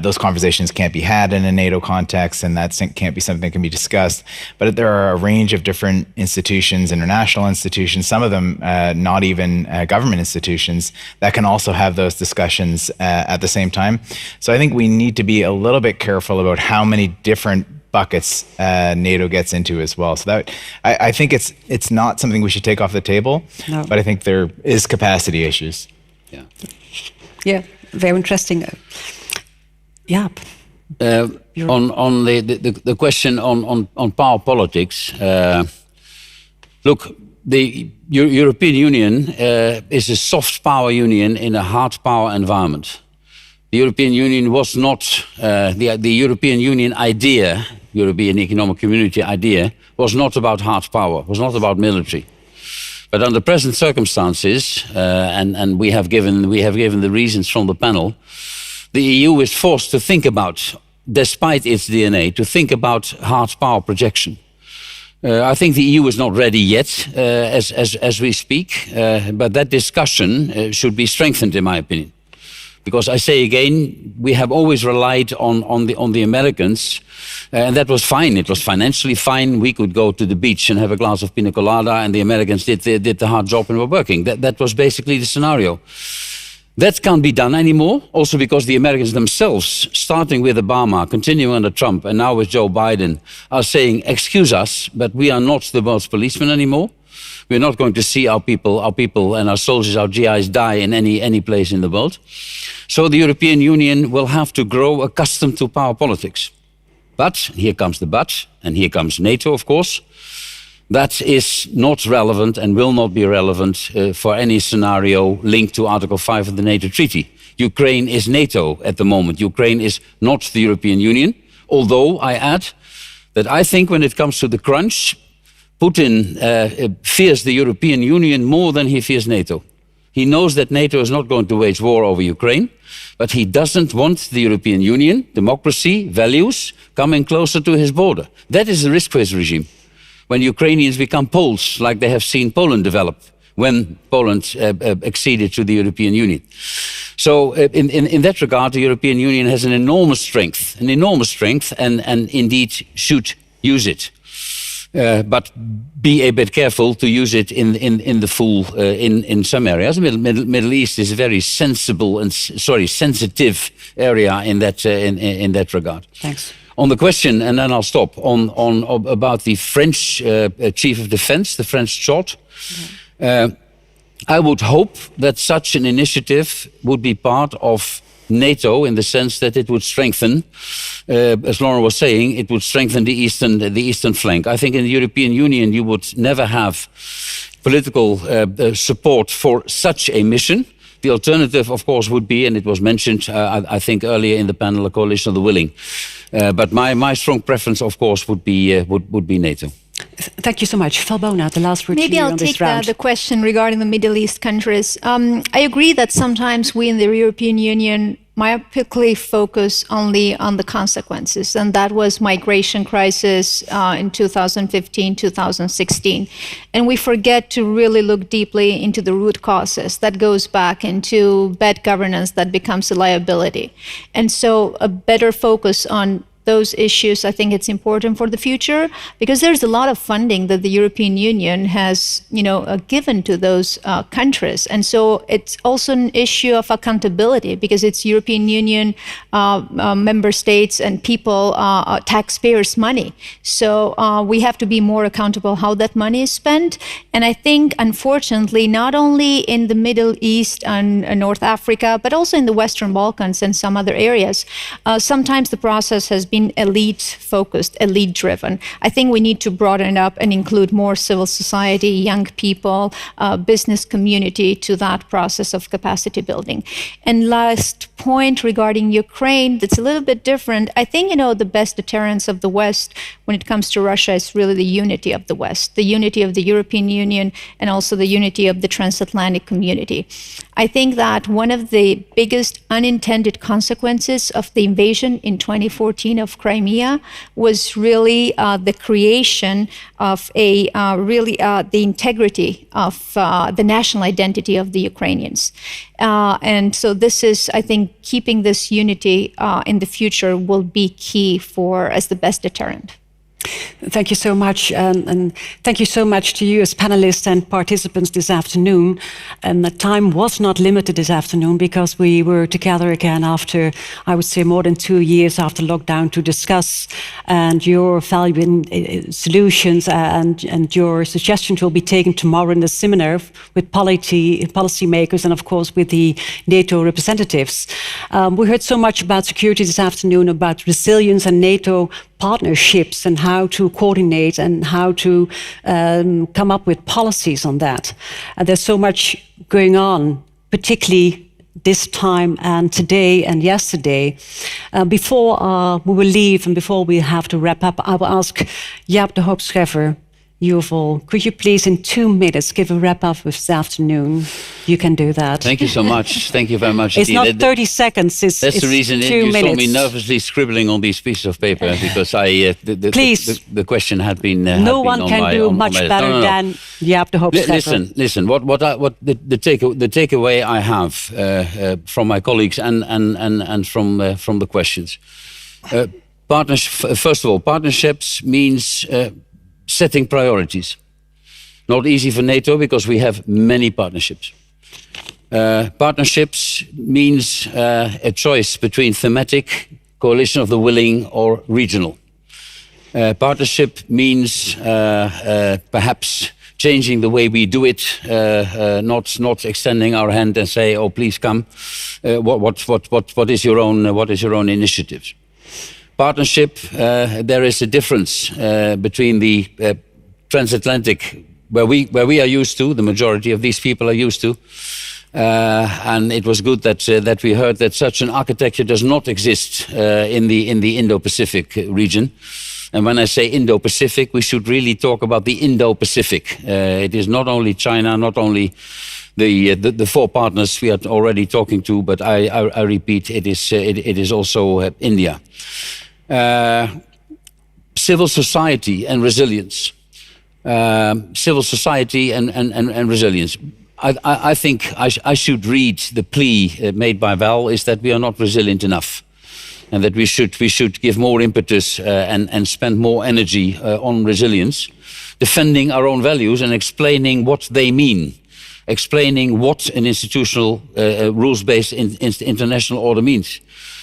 those conversations can't be had in a NATO context and that can't be something that can be discussed. But there are a range of different institutions, international institutions, some of them not even government institutions, that can also have those discussions at the same time. So I think we need to be a little bit careful about how many different buckets NATO gets into as well. So that I think it's not something we should take off the table, no. But I think there is capacity issues. Yeah, very interesting. Yeah. On the question on power politics, look, the European Union is a soft power union in a hard power environment. The European Union was not, the European Union idea, European Economic Community idea, was not about hard power, was not about military. But under present circumstances, and we have given the reasons from the panel, the EU is forced to think about, despite its DNA, to think about hard power projection. I think the EU is not ready yet, as we speak, but that discussion should be strengthened, in my opinion. Because I say again, we have always relied on the Americans, and that was fine. It was financially fine. We could go to the beach and have a glass of pina colada, and the Americans did the hard job and were working. That was basically the scenario. That can't be done anymore, also because the Americans themselves, starting with Obama, continuing under Trump, and now with Joe Biden, are saying, excuse us, but we are not the world's policemen anymore. We're not going to see our people and our soldiers, our GIs die in any place in the world. So the European Union will have to grow accustomed to power politics. But, here comes the but, and here comes NATO, of course. That is not relevant and will not be relevant for any scenario linked to Article 5 of the NATO Treaty. Ukraine is NATO at the moment. Ukraine is not the European Union. Although, I add, that I think when it comes to the crunch, Putin fears the European Union more than he fears NATO. He knows that NATO is not going to wage war over Ukraine, but he doesn't want the European Union, democracy, values, coming closer to his border. That is the risk for his regime. When Ukrainians become Poles, like they have seen Poland develop, when Poland acceded to the European Union. So in that regard, the European Union has an enormous strength, and indeed should use it. But be a bit careful to use it in the full in some areas. Middle East is a very sensitive area in that regard. Thanks. On the question, and then I'll stop on about the French Chief of Defense, the French CHOT. I would hope that such an initiative would be part of NATO in the sense that it would strengthen, as Lauren was saying, it would strengthen the eastern flank. I think in the European Union you would never have political support for such a mission. The alternative, of course, would be, and it was mentioned, I think earlier in the panel, a coalition of the willing. But my strong preference, of course, would be NATO. Thank you so much. Falbona, the last word Maybe to you I'll on this take round. the question regarding the Middle East countries. I agree that sometimes we in the European Union myopically focus only on the consequences, and that was migration crisis in 2015, 2016. And we forget to really look deeply into the root causes. That goes back into bad governance that becomes a liability. And so a better focus on those issues, I think it's important for the future, because there's a lot of funding that the European Union has, given to those countries. And so it's also an issue of accountability, because it's European Union member states and people, taxpayers' money. So we have to be more accountable how that money is spent. And I think, unfortunately, not only in the Middle East and North Africa, but also in the Western Balkans and some other areas, sometimes the process has been elite-focused, elite-driven. I think we need to broaden it up and include more civil society, young people, business community to that process of capacity building. And last point regarding Ukraine, that's a little bit different. I think, the best deterrence of the West when it comes to Russia is really the unity of the West, the unity of the European Union, and also the unity of the transatlantic community. I think that one of the biggest unintended consequences of the invasion in 2014 of Crimea was really the creation of the integrity of the national identity of the Ukrainians. And so this is, I think, keeping this unity in the future will be key as the best deterrent. Thank you so much, and thank you so much to you as panelists and participants this afternoon. And the time was not limited this afternoon because we were together again after, I would say, more than 2 years after lockdown to discuss, and your valuable solutions and your suggestions will be taken tomorrow in the seminar with policymakers and, of course, with the NATO representatives. We heard so much about security this afternoon, about resilience and NATO partnerships and how to coordinate and how to come up with policies on that. There's so much going on, particularly this time and today and yesterday. Before we will leave and before we have to wrap up, I will ask Jaap de Hoop Scheffer, could you please in 2 minutes give a wrap-up this afternoon? You can do that. Thank you so much. Thank you very much. It's not 30 seconds, it's That's the reason 2 you minutes. saw me nervously scribbling on these pieces of paper because Please. The question had been No one can do much better than Jaap de Hoop Scheffer. Listen. What the takeaway I have from my colleagues and from the questions. First of all, partnerships means setting priorities. Not easy for NATO because we have many partnerships. Partnerships means a choice between thematic, coalition of the willing, or regional. Partnership means perhaps changing the way we do it, not extending our hand and say, "Oh, please come." What is your own initiatives? Partnership, there is a difference between the transatlantic, where we are used to, the majority of these people are used to, and it was good that we heard that such an architecture does not exist in the Indo-Pacific region. And when I say Indo-Pacific, we should really talk about the Indo-Pacific. It is not only China, not only the 4 partners we are already talking to, but I repeat, it is also India. Civil society and resilience. Civil society and resilience. I think I should read the plea made by Val is that we are not resilient enough, and that we should give more impetus and spend more energy on resilience, defending our own values and explaining what they mean, explaining what an institutional rules-based international order means,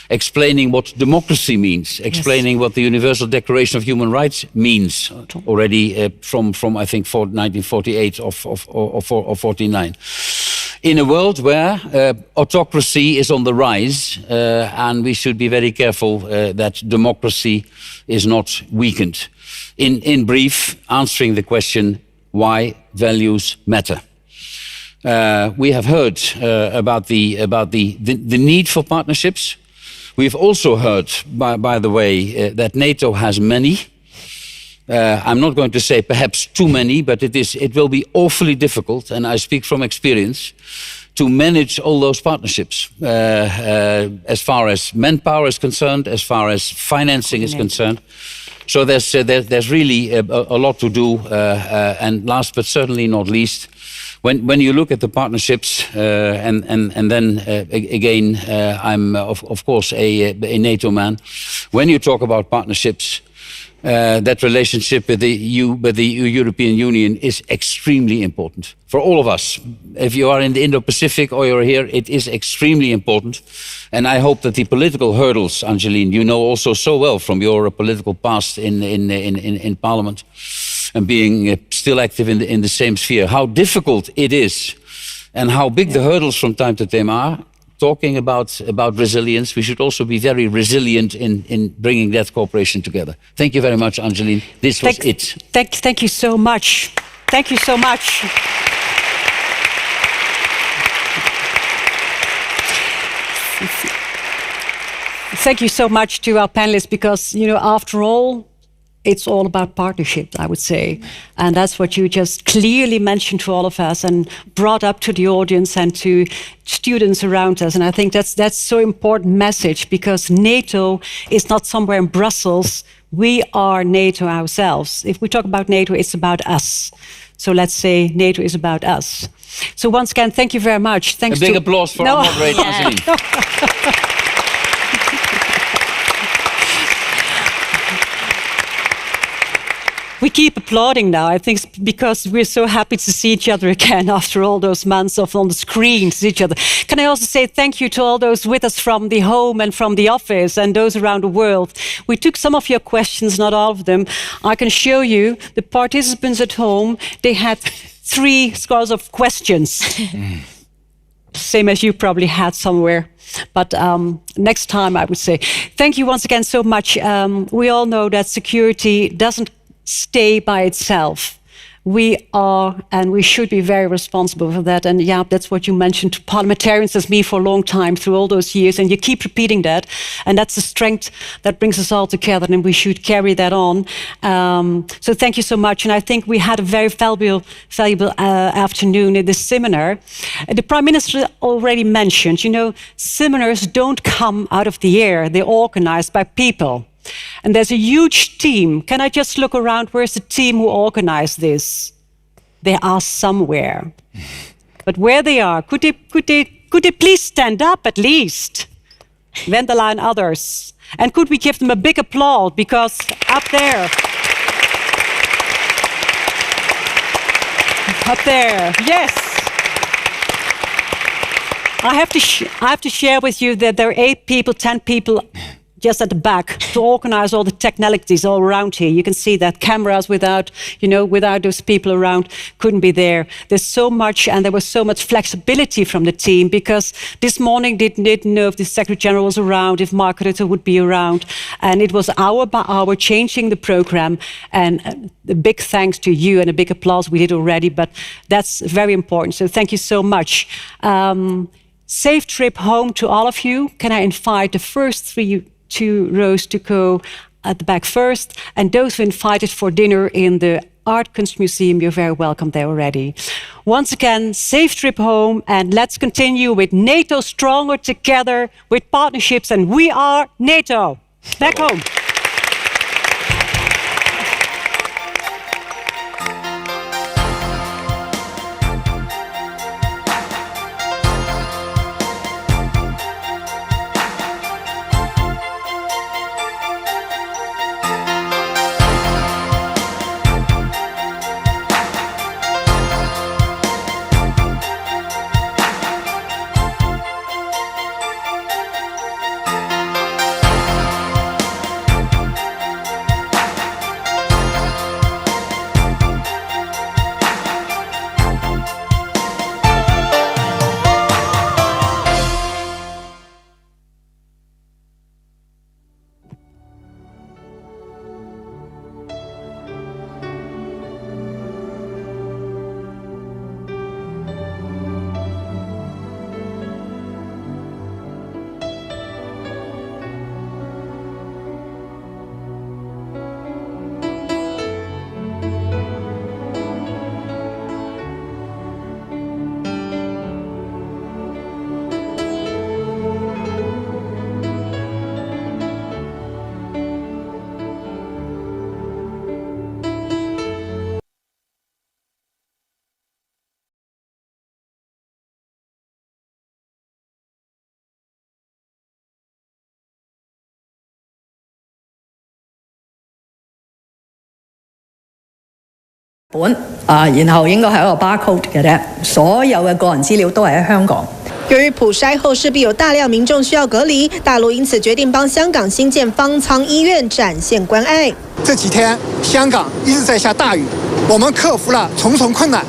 explaining what democracy means, explaining what the Universal Declaration of Human Rights means already from I think 1948 or 49. In a world where autocracy is on the rise, and we should be very careful that democracy is not weakened. In brief, answering the question why values matter. We have heard about the need for partnerships. We've also heard, by the way, that NATO has many. I'm not going to say perhaps too many, but it will be awfully difficult, and I speak from experience, to manage all those partnerships as far as manpower is concerned, as far as financing is concerned. So there's really a lot to do. And last but certainly not least, when you look at the partnerships, and then again, I'm of course a NATO man. When you talk about partnerships, that relationship with the European Union is extremely important for all of us. If you are in the Indo-Pacific or you're here, it is extremely important. And I hope that the political hurdles, Angeline, you know also so well from your political past in Parliament and being still active in the same sphere, how difficult it is and how big the hurdles from time to time are talking about resilience, we should also be very resilient in bringing that cooperation together. Thank you very much, Angeline. This was it. Thank you so much. Thank you so much. Thank you so much to our panelists because, after all, it's all about partnership, I would say. And that's what you just clearly mentioned to all of us and brought up to the audience and to students around us. And I think that's so important message because NATO is not somewhere in Brussels. We are NATO ourselves. If we talk about NATO, it's about us. So let's say NATO is about us. So once again, thank you very much. Thanks. A big applause for our moderator, Angeline. We keep applauding now, I think, because we're so happy to see each other again after all those months of on the screen to see each other. Can I also say thank you to all those with us from the home and from the office and those around the world. We took some of your questions, not all of them. I can show you the participants at home, they had 3 scores of questions. Same as you probably had somewhere. But next time, I would say. Thank you once again so much. We all know that security doesn't stay by itself. We are and we should be very responsible for that. And yeah, that's what you mentioned to parliamentarians as me for a long time through all those years. And you keep repeating that. And that's the strength that brings us all together. And we should carry that on. So thank you so much. And I think we had a very valuable afternoon in this seminar. The Prime Minister already mentioned, seminars don't come out of the air. They're organized by people. And there's a huge team. Can I just look around? Where's the team who organized this? They are somewhere. But where they are, could they please stand up at least? Wendela and others. And could we give them a big applause? Because up there, yes. I have to share with you that there are 8 people, 10 people just at the back to organize all the technicalities all around here. You can see that cameras without those people around couldn't be there. There's so much, and there was so much flexibility from the team because this morning didn't know if the Secretary General was around, if Mark Rutte would be around. And it was hour by hour changing the program. And a big thanks to you and a big applause we did already, but that's very important. So thank you so much. Safe trip home to all of you. Can I invite the first 2 rows to go at the back first, and those who invited for dinner in the Art Kunst Museum, you're very welcome there already. Once again, safe trip home, and let's continue with NATO Stronger Together with partnerships, and we are NATO. Back home.然後應該係一個 barcode 嘅啫，所有嘅個人資料都係喺香港。由於普篩後勢必有大量民眾需要隔離，大陸因此決定幫香港新建方艙醫院展現關愛。這幾天香港一直在下大雨，我們克服了重重困難，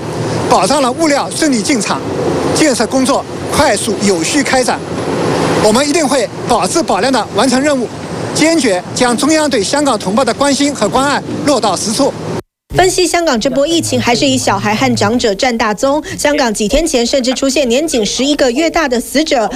保障了物料順利進場。建设工作快速有序开展。我们一定会保质保量地完成任务，坚决将中央对香港同胞的关心和关爱落到实处。分析香港这波疫情还是以小孩和长者占大宗，香港几天前甚至出现年仅11个月大的死者。